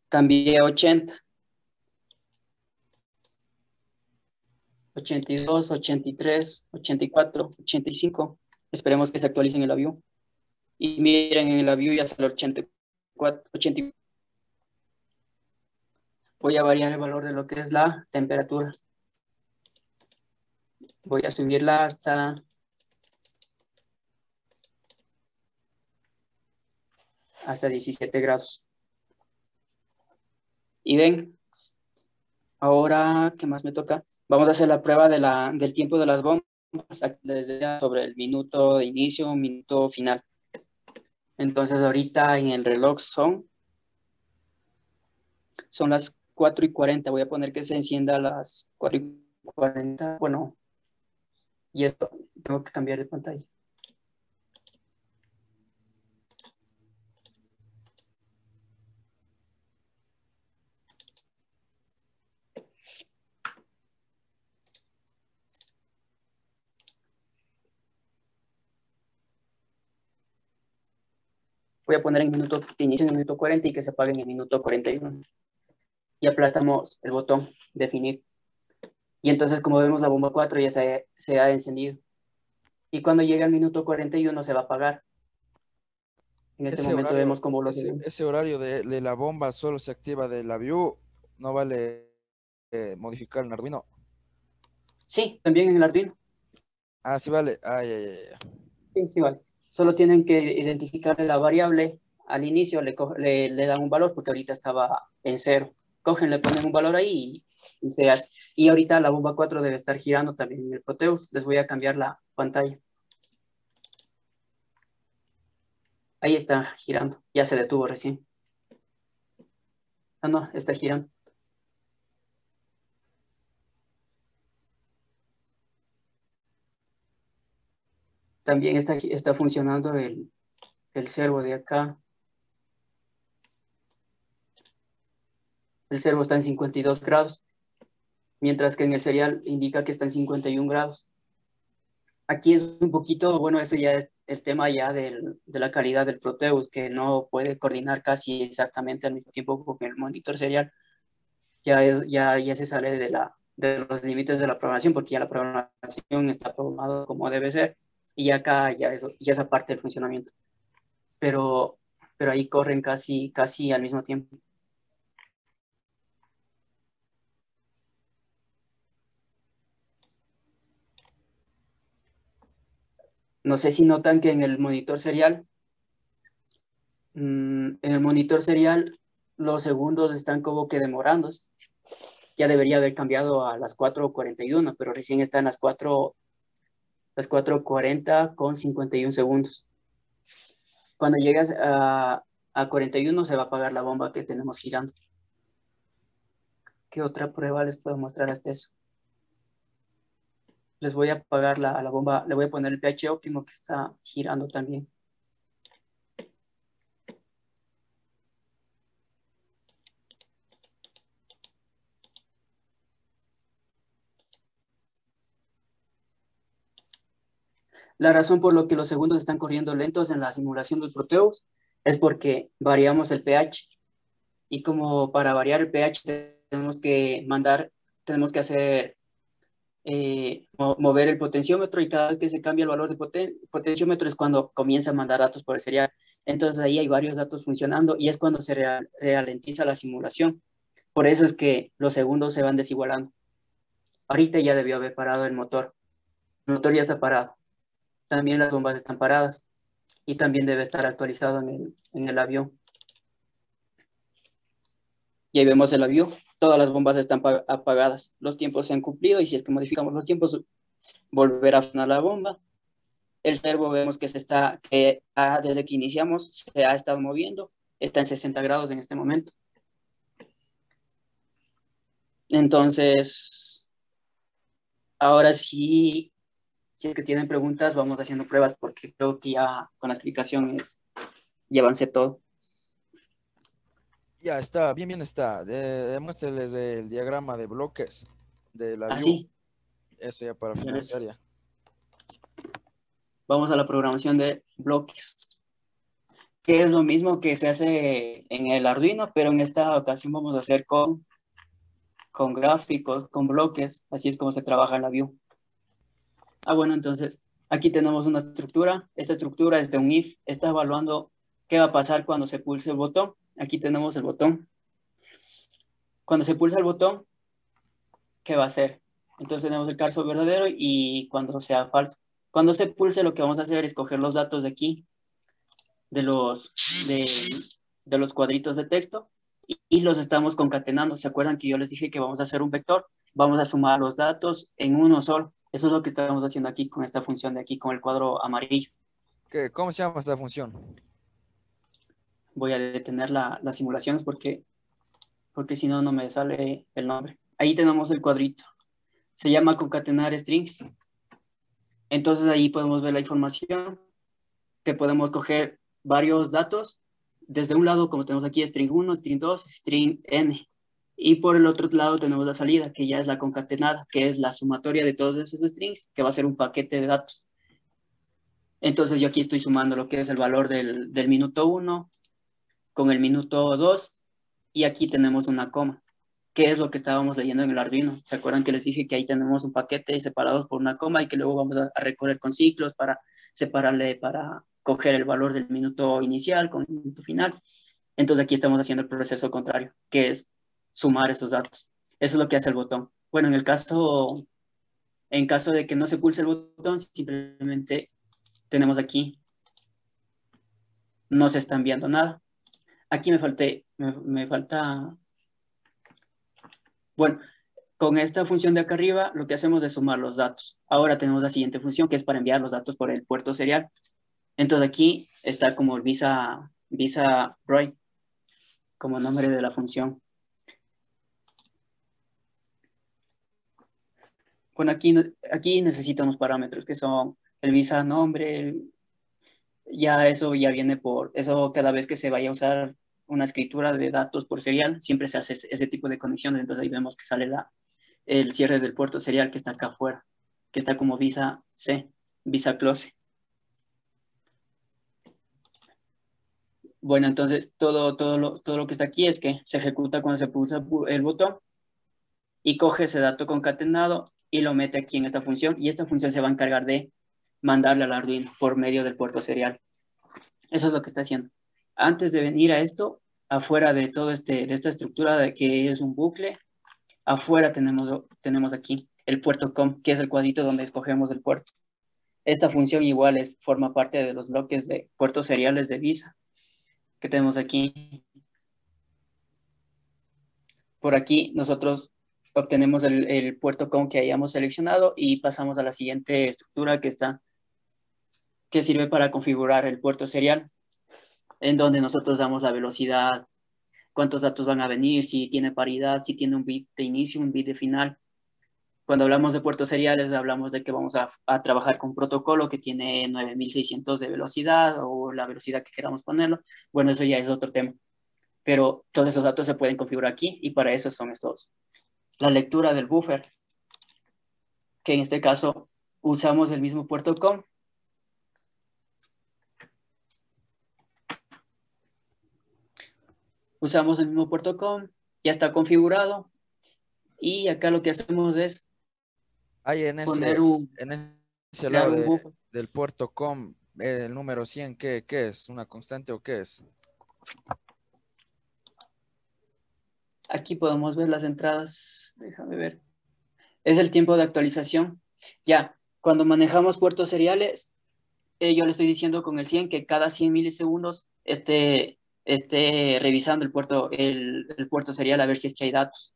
Cambié 80, 82, 83, 84, 85. Esperemos que se actualicen el avión. Y miren, en el avión ya sale 84, 80. Voy a variar el valor de lo que es la temperatura. Voy a subirla hasta 17 grados. Y ven, ahora, ¿qué más me toca? Vamos a hacer la prueba del tiempo de las bombas, desde sobre el minuto de inicio, minuto final. Entonces, ahorita en el reloj son las 4:40. Voy a poner que se encienda a las 4:40. Bueno, y esto, tengo que cambiar de pantalla. Voy a poner en minuto que inicie en el minuto 40 y que se apague en el minuto 41. Y aplastamos el botón definir. Y entonces, como vemos, la bomba 4 ya se ha encendido. Y cuando llegue al minuto 41 se va a apagar. En este momento vemos cómo lo seguimos. Ese horario de la bomba solo se activa de la view, no vale modificar en Arduino. Sí, también en el Arduino. Ah, sí vale. Ah, ya. Sí, sí, vale. Solo tienen que identificar la variable. Al inicio le dan un valor porque ahorita estaba en 0. Cogen, le ponen un valor ahí y se hace. Y ahorita la bomba 4 debe estar girando también en el Proteus. Les voy a cambiar la pantalla. Ahí está girando. Ya se detuvo recién. Ah, no, está girando. También está funcionando el servo de acá. El servo está en 52 grados, mientras que en el serial indica que está en 51 grados. Aquí es un poquito, bueno, eso ya es el tema ya de la calidad del Proteus, que no puede coordinar casi exactamente al mismo tiempo con el monitor serial. Ya se sale de los límites de la programación, porque ya la programación está programada como debe ser, y acá ya es aparte del funcionamiento. Pero ahí corren casi al mismo tiempo. No sé si notan que en el monitor serial, los segundos están como que demorándose. Ya debería haber cambiado a las 4:41, pero recién están las 4:40 con 51 segundos. Cuando llegas a 41 se va a apagar la bomba que tenemos girando. ¿Qué otra prueba les puedo mostrar hasta eso? Les voy a apagar a la bomba, le voy a poner el pH óptimo que está girando también. La razón por la que los segundos están corriendo lentos en la simulación del Proteus es porque variamos el pH. Y como para variar el pH tenemos que hacer, mover el potenciómetro, y cada vez que se cambia el valor de potenciómetro es cuando comienza a mandar datos por el serial. Entonces ahí hay varios datos funcionando y es cuando se ralentiza la simulación. Por eso es que los segundos se van desigualando. Ahorita ya debió haber parado el motor. El motor ya está parado. También las bombas están paradas y también debe estar actualizado en el avión. Y ahí vemos el avión. Todas las bombas están apagadas. Los tiempos se han cumplido y si es que modificamos los tiempos, volverá a funcionar la bomba. El servo vemos que desde que iniciamos se ha estado moviendo. Está en 60 grados en este momento. Entonces, Ahora sí, si es que tienen preguntas, vamos haciendo pruebas porque creo que ya con la explicación ya avancé todo. Ya está, bien está. Demuéstreles el diagrama de bloques de la view. Así, Eso ya para finalizar ya. vamos a la programación de bloques, que es lo mismo que se hace en el Arduino, pero en esta ocasión vamos a hacer con gráficos, con bloques, así es como se trabaja en la view. Bueno, entonces aquí tenemos una estructura. Esta estructura es de un if, está evaluando qué va a pasar cuando se pulse el botón. Aquí tenemos el botón. Cuando se pulsa el botón, ¿qué va a hacer? Entonces tenemos el caso verdadero y cuando sea falso. Cuando se pulse, lo que vamos a hacer es coger los datos de aquí, de los, de, de los cuadritos de texto, y los estamos concatenando. ¿Se acuerdan que yo les dije que vamos a hacer un vector? Vamos a sumar los datos en uno solo. Eso es lo que estamos haciendo aquí con esta función de aquí, con el cuadro amarillo. ¿Cómo se llama esta función? Voy a detener las simulaciones porque si no, no me sale el nombre. Ahí tenemos el cuadrito. Se llama concatenar strings. Entonces ahí podemos ver la información, que podemos coger varios datos. Desde un lado, como tenemos aquí, string 1, string 2, string n. Y por el otro lado tenemos la salida, que ya es la concatenada, que es la sumatoria de todos esos strings, que va a ser un paquete de datos. Entonces yo aquí estoy sumando lo que es el valor del minuto 1 con el minuto 2, y aquí tenemos una coma, que es lo que estábamos leyendo en el Arduino. ¿Se acuerdan que les dije que ahí tenemos un paquete separados por una coma y que luego vamos a recorrer con ciclos para separarle, para coger el valor del minuto inicial con el minuto final? Entonces aquí estamos haciendo el proceso contrario, que es sumar esos datos. Eso es lo que hace el botón. Bueno, en caso de que no se pulse el botón, simplemente tenemos aquí, no se está enviando nada. Aquí me falta, bueno, con esta función de acá arriba, lo que hacemos es sumar los datos. Ahora tenemos la siguiente función, que es para enviar los datos por el puerto serial. Entonces aquí está como el Visa Roy, como nombre de la función. Bueno, aquí necesita unos parámetros que son el Visa nombre, ya eso ya viene por, eso cada vez que se vaya a usar una escritura de datos por serial, siempre se hace ese tipo de conexiones. Entonces ahí vemos que sale el cierre del puerto serial que está acá afuera, que está como Visa C, Visa Close. Bueno, entonces todo lo que está aquí es que se ejecuta cuando se pulsa el botón y coge ese dato concatenado y lo mete aquí en esta función, y esta función se va a encargar de mandarle al Arduino por medio del puerto serial. Eso es lo que está haciendo. Antes de venir a esto, afuera de de esta estructura de que es un bucle, afuera tenemos aquí el puerto COM, que es el cuadrito donde escogemos el puerto. Esta función igual forma parte de los bloques de puertos seriales de Visa que tenemos aquí. Por aquí nosotros obtenemos el puerto COM que hayamos seleccionado y pasamos a la siguiente estructura que sirve para configurar el puerto serial, en donde nosotros damos la velocidad, cuántos datos van a venir, si tiene paridad, si tiene un bit de inicio, un bit de final. Cuando hablamos de puertos seriales, hablamos de que vamos a trabajar con un protocolo que tiene 9600 de velocidad o la velocidad que queramos ponerlo. Bueno, eso ya es otro tema. Pero todos esos datos se pueden configurar aquí y para eso son estos. La lectura del buffer, que en este caso usamos el mismo puerto COM. Usamos el mismo puerto COM, ya está configurado. Y acá lo que hacemos es Hay en ese crear lado un buffer. del puerto COM, el número 100, ¿qué es? ¿Una constante o qué es? Aquí podemos ver las entradas. Déjame ver. Es el tiempo de actualización. Ya, cuando manejamos puertos seriales, yo le estoy diciendo con el 100 que cada 100 milisegundos esté revisando el puerto serial a ver si es que hay datos.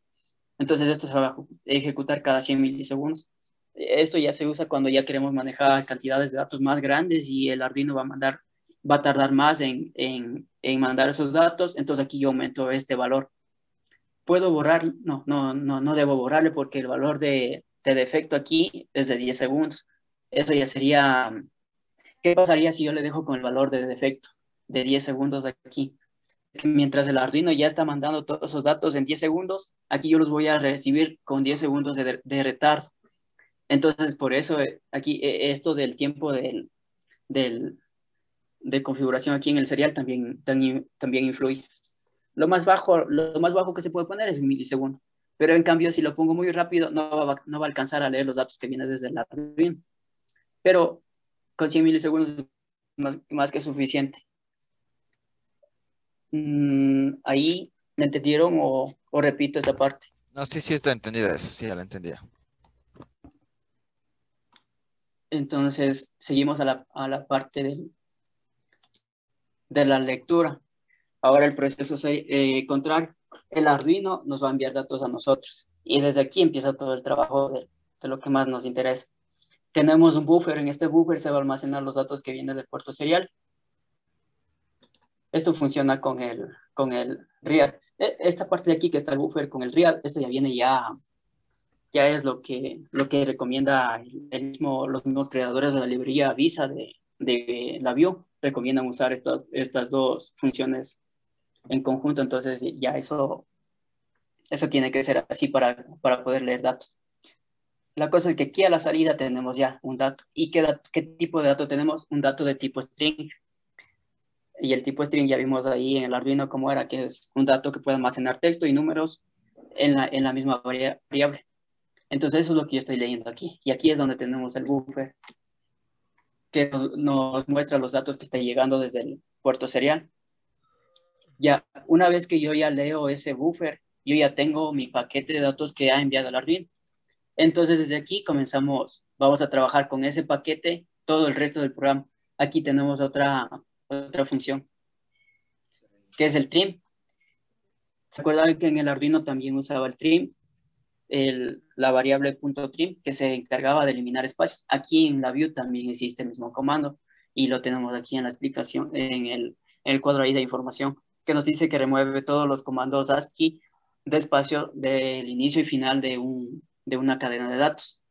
Entonces esto se va a ejecutar cada 100 milisegundos. Esto ya se usa cuando ya queremos manejar cantidades de datos más grandes y el Arduino va a tardar más en mandar esos datos. Entonces aquí yo aumento este valor. ¿Puedo borrar? No debo borrarle porque el valor de defecto aquí es de 10 segundos. Eso ya sería, ¿qué pasaría si yo le dejo con el valor de defecto de 10 segundos aquí? Que mientras el Arduino ya está mandando todos esos datos en 10 segundos, aquí yo los voy a recibir con 10 segundos de retardo. Entonces, por eso aquí esto del tiempo del, de configuración aquí en el serial también influye. Lo más bajo que se puede poner es 1 milisegundo. Pero en cambio, si lo pongo muy rápido, no va a alcanzar a leer los datos que vienen desde el Arduino. Pero con 100 milisegundos es más que suficiente. ¿Ahí me entendieron o repito esa parte? No, sí, sí está entendida eso, sí, ya la entendía. Entonces, seguimos a la parte de la lectura. Ahora el proceso contrario. El Arduino nos va a enviar datos a nosotros. Y desde aquí empieza todo el trabajo de lo que más nos interesa. Tenemos un buffer. En este buffer se va a almacenar los datos que vienen del puerto serial. Esto funciona con el RIAD. Esta parte de aquí que está el buffer con el RIAD, esto ya viene ya es lo que recomienda los mismos creadores de la librería Visa de la Vue. Recomiendan usar estas dos funciones en conjunto, entonces ya eso tiene que ser así para poder leer datos. La cosa es que aquí a la salida tenemos ya un dato. ¿Y qué tipo de dato tenemos? Un dato de tipo string. Y el tipo string ya vimos ahí en el Arduino cómo era, que es un dato que puede almacenar texto y números en la misma variable. Entonces eso es lo que yo estoy leyendo aquí. Y aquí es donde tenemos el buffer, que nos muestra los datos que está llegando desde el puerto serial. Ya, una vez que yo ya leo ese buffer, yo ya tengo mi paquete de datos que ha enviado el Arduino. Entonces, desde aquí vamos a trabajar con ese paquete todo el resto del programa. Aquí tenemos otra función, que es el trim. ¿Se acuerdan que en el Arduino también usaba el trim? La variable .trim, que se encargaba de eliminar espacios. Aquí en la Vue también existe el mismo comando, y lo tenemos aquí en la explicación, en el cuadro ahí de información, que nos dice que remueve todos los comandos ASCII de espacio del inicio y final de una cadena de datos.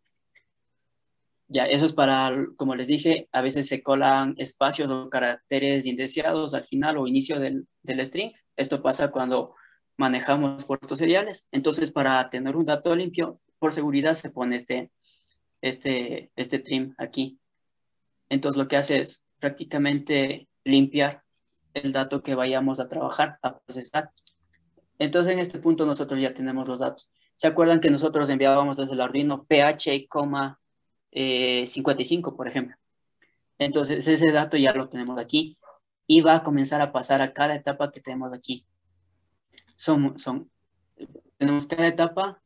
Ya, eso es para, como les dije, a veces se colan espacios o caracteres indeseados al final o inicio del string. Esto pasa cuando manejamos puertos seriales. Entonces, para tener un dato limpio, por seguridad se pone este trim aquí. Entonces, lo que hace es prácticamente limpiar el dato que vayamos a trabajar, a procesar. Entonces, en este punto nosotros ya tenemos los datos. ¿Se acuerdan que nosotros enviábamos desde el Arduino PH, 55, por ejemplo? Entonces, ese dato ya lo tenemos aquí y va a comenzar a pasar a cada etapa que tenemos aquí. Tenemos cada etapa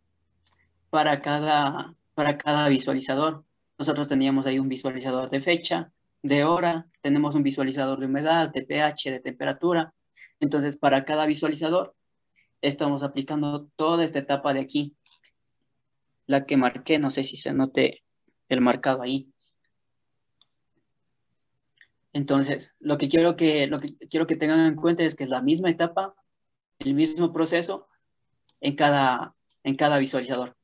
para cada visualizador. Nosotros teníamos ahí un visualizador de fecha, de hora, tenemos un visualizador de humedad, de pH, de temperatura. Entonces, para cada visualizador, estamos aplicando toda esta etapa de aquí. La que marqué, no sé si se note el marcado ahí. Entonces, lo que quiero que tengan en cuenta es que es la misma etapa, el mismo proceso en cada visualizador,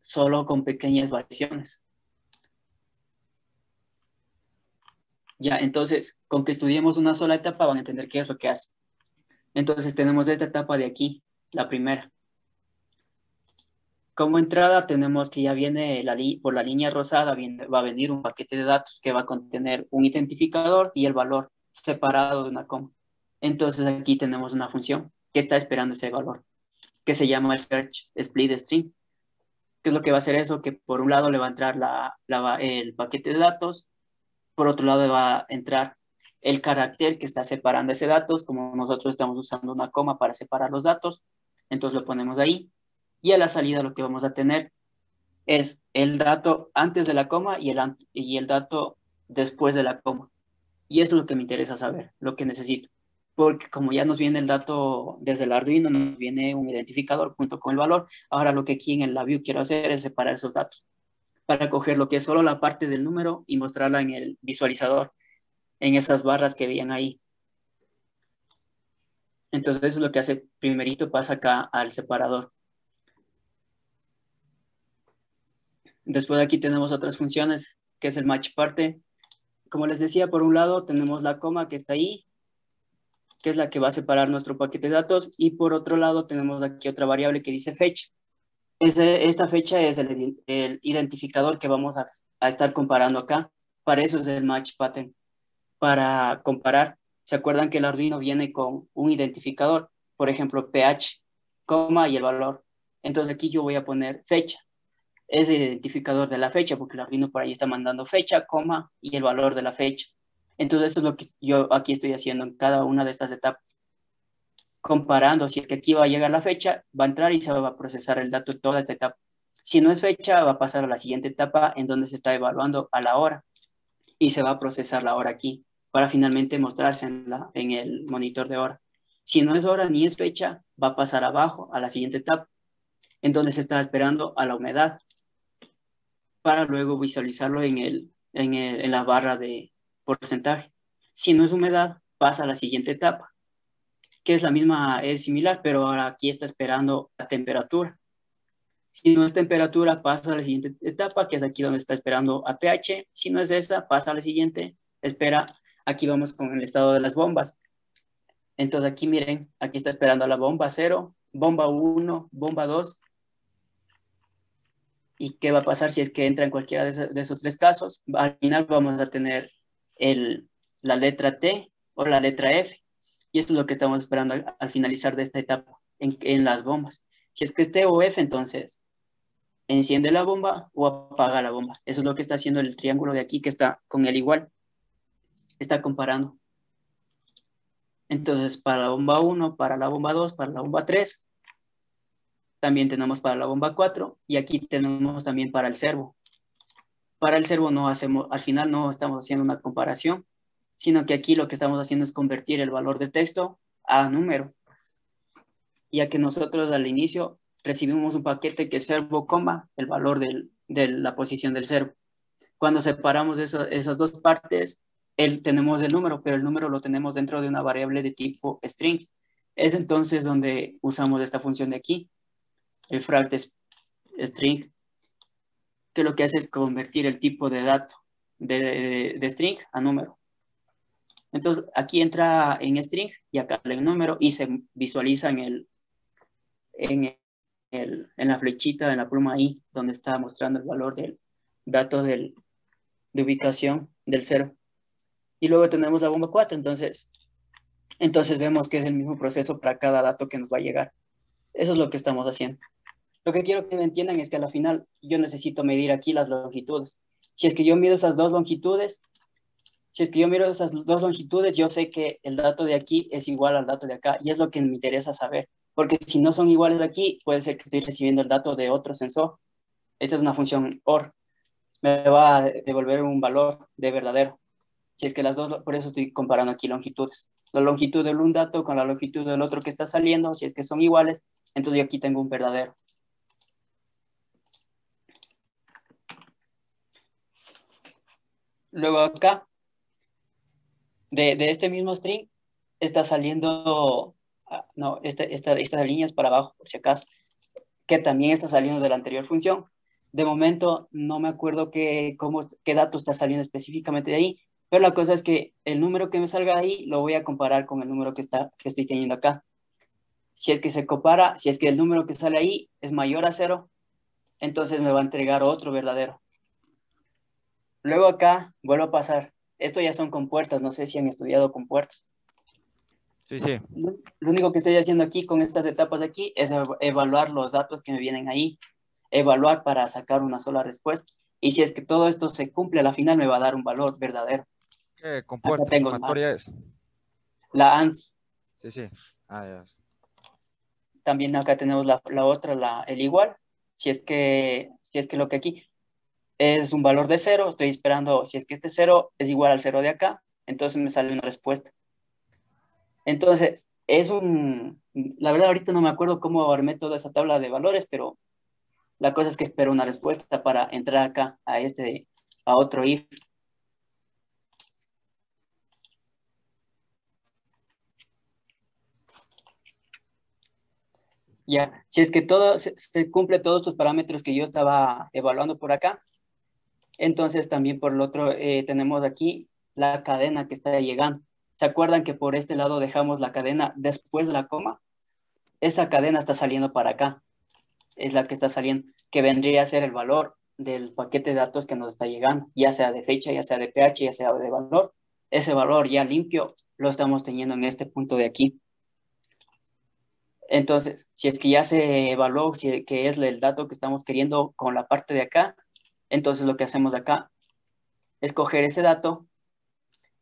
solo con pequeñas variaciones. Ya, entonces, con que estudiemos una sola etapa van a entender qué es lo que hace. Entonces, tenemos esta etapa de aquí, la primera. Como entrada tenemos que ya viene por la línea rosada, va a venir un paquete de datos que va a contener un identificador y el valor separado de una coma. Entonces aquí tenemos una función que está esperando ese valor, que se llama el search split string. ¿Qué es lo que va a hacer eso? Que por un lado le va a entrar el paquete de datos, por otro lado va a entrar el carácter que está separando ese datos, como nosotros estamos usando una coma para separar los datos, entonces lo ponemos ahí. Y a la salida lo que vamos a tener es el dato antes de la coma y el dato después de la coma. Y eso es lo que me interesa saber, lo que necesito. Porque como ya nos viene el dato desde el Arduino, nos viene un identificador junto con el valor. Ahora lo que aquí en la Vue quiero hacer es separar esos datos para coger lo que es solo la parte del número y mostrarla en el visualizador, en esas barras que veían ahí. Entonces eso es lo que hace primerito, pasa acá al separador. Después aquí tenemos otras funciones, que es el match parte. Como les decía, por un lado tenemos la coma que está ahí, que es la que va a separar nuestro paquete de datos, y por otro lado tenemos aquí otra variable que dice fecha. Esta fecha es el identificador que vamos a estar comparando acá. Para eso es el match pattern, para comparar. ¿Se acuerdan que el Arduino viene con un identificador? Por ejemplo, pH, coma y el valor. Entonces aquí yo voy a poner fecha, es el identificador de la fecha, porque el Arduino por ahí está mandando fecha, coma y el valor de la fecha. Entonces eso es lo que yo aquí estoy haciendo en cada una de estas etapas. Comparando, si es que aquí va a llegar la fecha, va a entrar y se va a procesar el dato de toda esta etapa. Si no es fecha, va a pasar a la siguiente etapa en donde se está evaluando a la hora y se va a procesar la hora aquí para finalmente mostrarse en el monitor de hora. Si no es hora ni es fecha, va a pasar abajo a la siguiente etapa en donde se está esperando a la humedad para luego visualizarlo en la barra de porcentaje. Si no es humedad, pasa a la siguiente etapa, que es la misma, es similar, pero ahora aquí está esperando la temperatura. Si no es temperatura, pasa a la siguiente etapa, que es aquí donde está esperando a pH. Si no es esa, pasa a la siguiente, espera. Aquí vamos con el estado de las bombas. Entonces aquí miren, aquí está esperando a la bomba 0, bomba 1, bomba 2. ¿Y qué va a pasar si es que entra en cualquiera de esos tres casos? Al final vamos a tener la letra T o la letra F. Y esto es lo que estamos esperando al finalizar de esta etapa en las bombas. Si es que es T o F, entonces enciende la bomba o apaga la bomba. Eso es lo que está haciendo el triángulo de aquí, que está con el igual. Está comparando. Entonces, para la bomba 1, para la bomba 2, para la bomba 3, también tenemos para la bomba 4 y aquí tenemos también para el servo. Para el servo no hacemos, al final no estamos haciendo una comparación, sino que aquí lo que estamos haciendo es convertir el valor de texto a número, ya que nosotros al inicio recibimos un paquete que es servo, coma, el valor de la posición del servo. Cuando separamos esas dos partes, tenemos el número, pero el número lo tenemos dentro de una variable de tipo string. Es entonces donde usamos esta función de aquí, el frac de string, que lo que hace es convertir el tipo de dato de string a número. Entonces, aquí entra en string y acá el número y se visualiza en la flechita, en la pluma ahí, donde está mostrando el valor del dato de ubicación del 0. Y luego tenemos la bomba 4, entonces vemos que es el mismo proceso para cada dato que nos va a llegar. Eso es lo que estamos haciendo. Lo que quiero que me entiendan es que a la final yo necesito medir aquí las longitudes. Si es que yo mido esas dos longitudes, yo sé que el dato de aquí es igual al dato de acá y es lo que me interesa saber. Porque si no son iguales de aquí, puede ser que estoy recibiendo el dato de otro sensor. Esta es una función OR. Me va a devolver un valor de verdadero. Si es que las dos, por eso estoy comparando aquí longitudes. La longitud de un dato con la longitud del otro que está saliendo, si es que son iguales, entonces yo aquí tengo un verdadero. Luego acá, de este mismo string, está saliendo, no, esta línea es para abajo, por si acaso, que también está saliendo de la anterior función. De momento no me acuerdo qué dato está saliendo específicamente de ahí, pero la cosa es que el número que me salga de ahí lo voy a comparar con el número que estoy teniendo acá. Si es que se compara, si es que el número que sale ahí es mayor a 0, entonces me va a entregar otro verdadero. Luego acá vuelvo a pasar. Esto ya son compuertas, no sé si han estudiado compuertas. Sí, sí. Lo único que estoy haciendo aquí con estas etapas de aquí es evaluar los datos que me vienen ahí, evaluar para sacar una sola respuesta. Y si es que todo esto se cumple, a la final me va a dar un valor verdadero. ¿Qué Acá compuerta tengo sumatoria es? la ANS. Sí, sí. Ah, ya. También acá tenemos la otra, el igual. Si es que lo que aquí es un valor de 0, estoy esperando, si es que este 0 es igual al 0 de acá, entonces me sale una respuesta. Entonces, la verdad ahorita no me acuerdo cómo armé toda esa tabla de valores, pero la cosa es que espero una respuesta para entrar acá a otro if. Ya, si es que todo se cumple todos estos parámetros que yo estaba evaluando por acá, entonces también por el otro tenemos aquí la cadena que está llegando. ¿Se acuerdan que por este lado dejamos la cadena después de la coma? Esa cadena está saliendo para acá, es la que está saliendo, que vendría a ser el valor del paquete de datos que nos está llegando, ya sea de fecha, ya sea de pH, ya sea de valor. Ese valor ya limpio lo estamos teniendo en este punto de aquí. Entonces, si es que ya se evaluó que es el dato que estamos queriendo con la parte de acá, entonces lo que hacemos acá es coger ese dato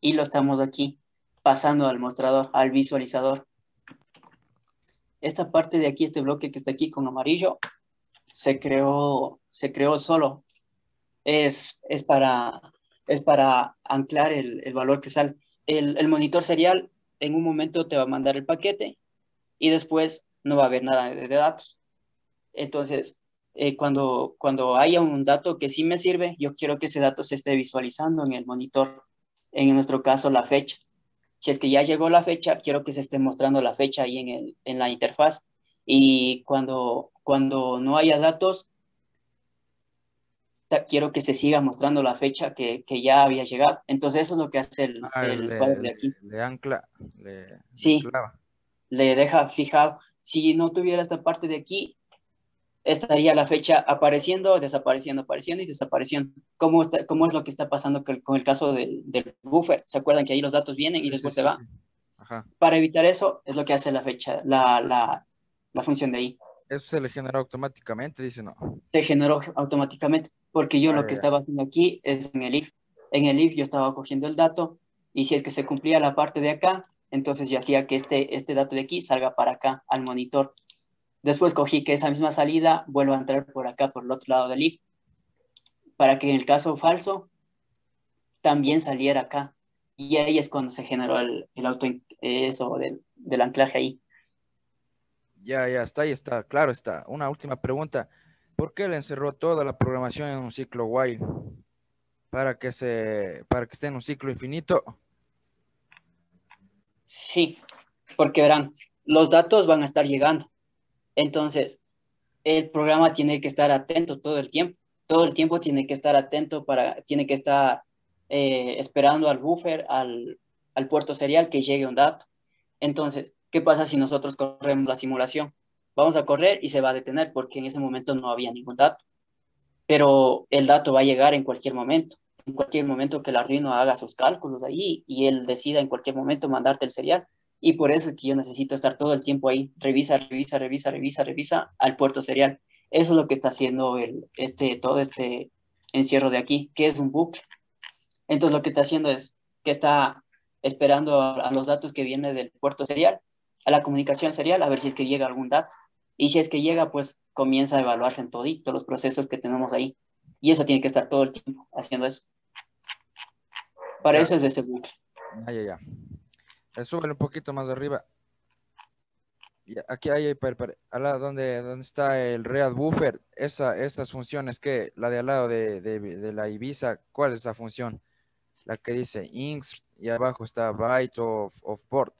y lo estamos aquí pasando al mostrador, al visualizador. Esta parte de aquí, este bloque que está aquí con amarillo, se creó solo. Es para anclar el valor que sale. El monitor serial en un momento te va a mandar el paquete y después no va a haber nada de datos. Entonces, cuando haya un dato que sí me sirve, yo quiero que ese dato se esté visualizando en el monitor, en nuestro caso la fecha. Si es que ya llegó la fecha, quiero que se esté mostrando la fecha ahí en la interfaz. Y cuando no haya datos, quiero que se siga mostrando la fecha que ya había llegado. Entonces eso es lo que hace el cuadro de aquí. Le ancla, le Sí, clava. le deja fijado. Si no tuviera esta parte de aquí, estaría la fecha apareciendo, desapareciendo, apareciendo y desapareciendo. ¿Cómo es lo que está pasando con el caso del buffer? ¿Se acuerdan que ahí los datos vienen y Sí, sí, después se sí, sí. van? Ajá. Para evitar eso, es lo que hace la fecha, la función de ahí. Eso se le genera automáticamente, dice no. Se generó automáticamente, porque yo Ah, lo ya, que ya. estaba haciendo aquí es en el if. En el if yo estaba cogiendo el dato y si es que se cumplía la parte de acá, entonces yo hacía que este dato de aquí salga para acá, al monitor. Después cogí que esa misma salida vuelva a entrar por acá, por el otro lado del if, para que en el caso falso también saliera acá. Y ahí es cuando se generó el auto, eso del anclaje ahí. Ya, ya, está ahí, está, claro está. Una última pregunta. ¿Por qué le encerró toda la programación en un ciclo while? Para que esté en un ciclo infinito. Sí, porque verán, los datos van a estar llegando. Entonces, el programa tiene que estar atento todo el tiempo. Todo el tiempo tiene que estar atento tiene que estar esperando al buffer, al puerto serial que llegue un dato. Entonces, ¿qué pasa si nosotros corremos la simulación? Vamos a correr y se va a detener porque en ese momento no había ningún dato. Pero el dato va a llegar en cualquier momento que el Arduino haga sus cálculos ahí y él decida en cualquier momento mandarte el serial. Y por eso es que yo necesito estar todo el tiempo ahí, revisa, revisa, revisa, revisa, revisa al puerto serial. Eso es lo que está haciendo todo este encierro de aquí, que es un bucle. Entonces lo que está haciendo es que está esperando a los datos que vienen del puerto serial, a la comunicación serial, a ver si es que llega algún dato. Y si es que llega, pues comienza a evaluarse en todito los procesos que tenemos ahí. Y eso tiene que estar todo el tiempo haciendo eso. Para Ya, eso es ese bucle. ya, ya, ya. Súbele un poquito más arriba. Y aquí hay, al lado donde está el real buffer, esas funciones que, la de al lado de la Ibiza, ¿cuál es esa función? La que dice inst y abajo está byte of port.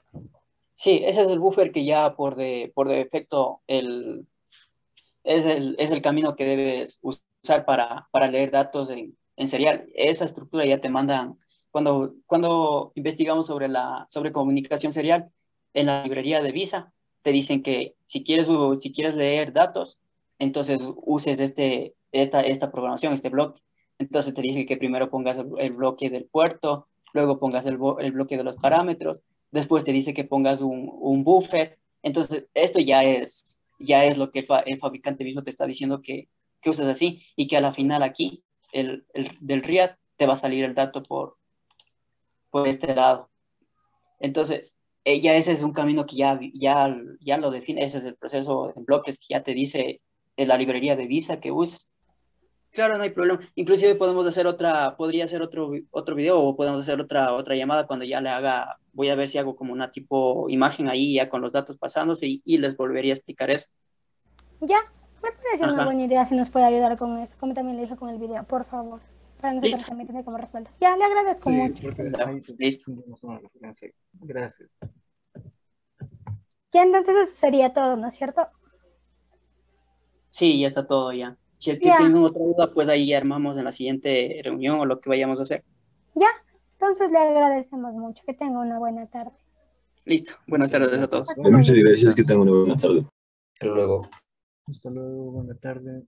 Sí, ese es el buffer que ya por defecto es el camino que debes usar para leer datos en serial. Esa estructura ya te mandan, cuando investigamos sobre comunicación serial, en la librería de Visa, te dicen que si quieres leer datos, entonces uses esta programación, este bloque. Entonces te dice que primero pongas el bloque del puerto, luego pongas el bloque de los parámetros, después te dice que pongas un buffer. Entonces, esto ya es lo que el fabricante mismo te está diciendo que uses así y que a la final aquí, del RIAD, te va a salir el dato por este lado. Entonces, ya ese es un camino que ya lo define, ese es el proceso en bloques que ya te dice la librería de Visa que uses. Claro, no hay problema. Inclusive podría hacer otro video o podemos hacer otra llamada cuando ya le haga, voy a ver si hago como una tipo imagen ahí ya con los datos pasándose y les volvería a explicar eso. Ya, me parece una Ajá. buena idea si nos puede ayudar con eso, como también le dije con el video, por favor, para nosotros Listo. también tener como respaldo. Ya, le agradezco Sí, mucho. porque Ya, ahí listo. tendremos una referencia. Gracias. Ya, entonces eso sería todo, ¿no es cierto? Sí, ya está todo ya. Si es que Ya, tienen otra duda, pues ahí ya armamos en la siguiente reunión o lo que vayamos a hacer. ya. Entonces le agradecemos mucho. Que tenga una buena tarde. Listo. Buenas Muchas tardes a gracias. todos. Hasta Muchas luego. gracias, que tengan una buena tarde. Hasta luego. Hasta luego, buena tarde.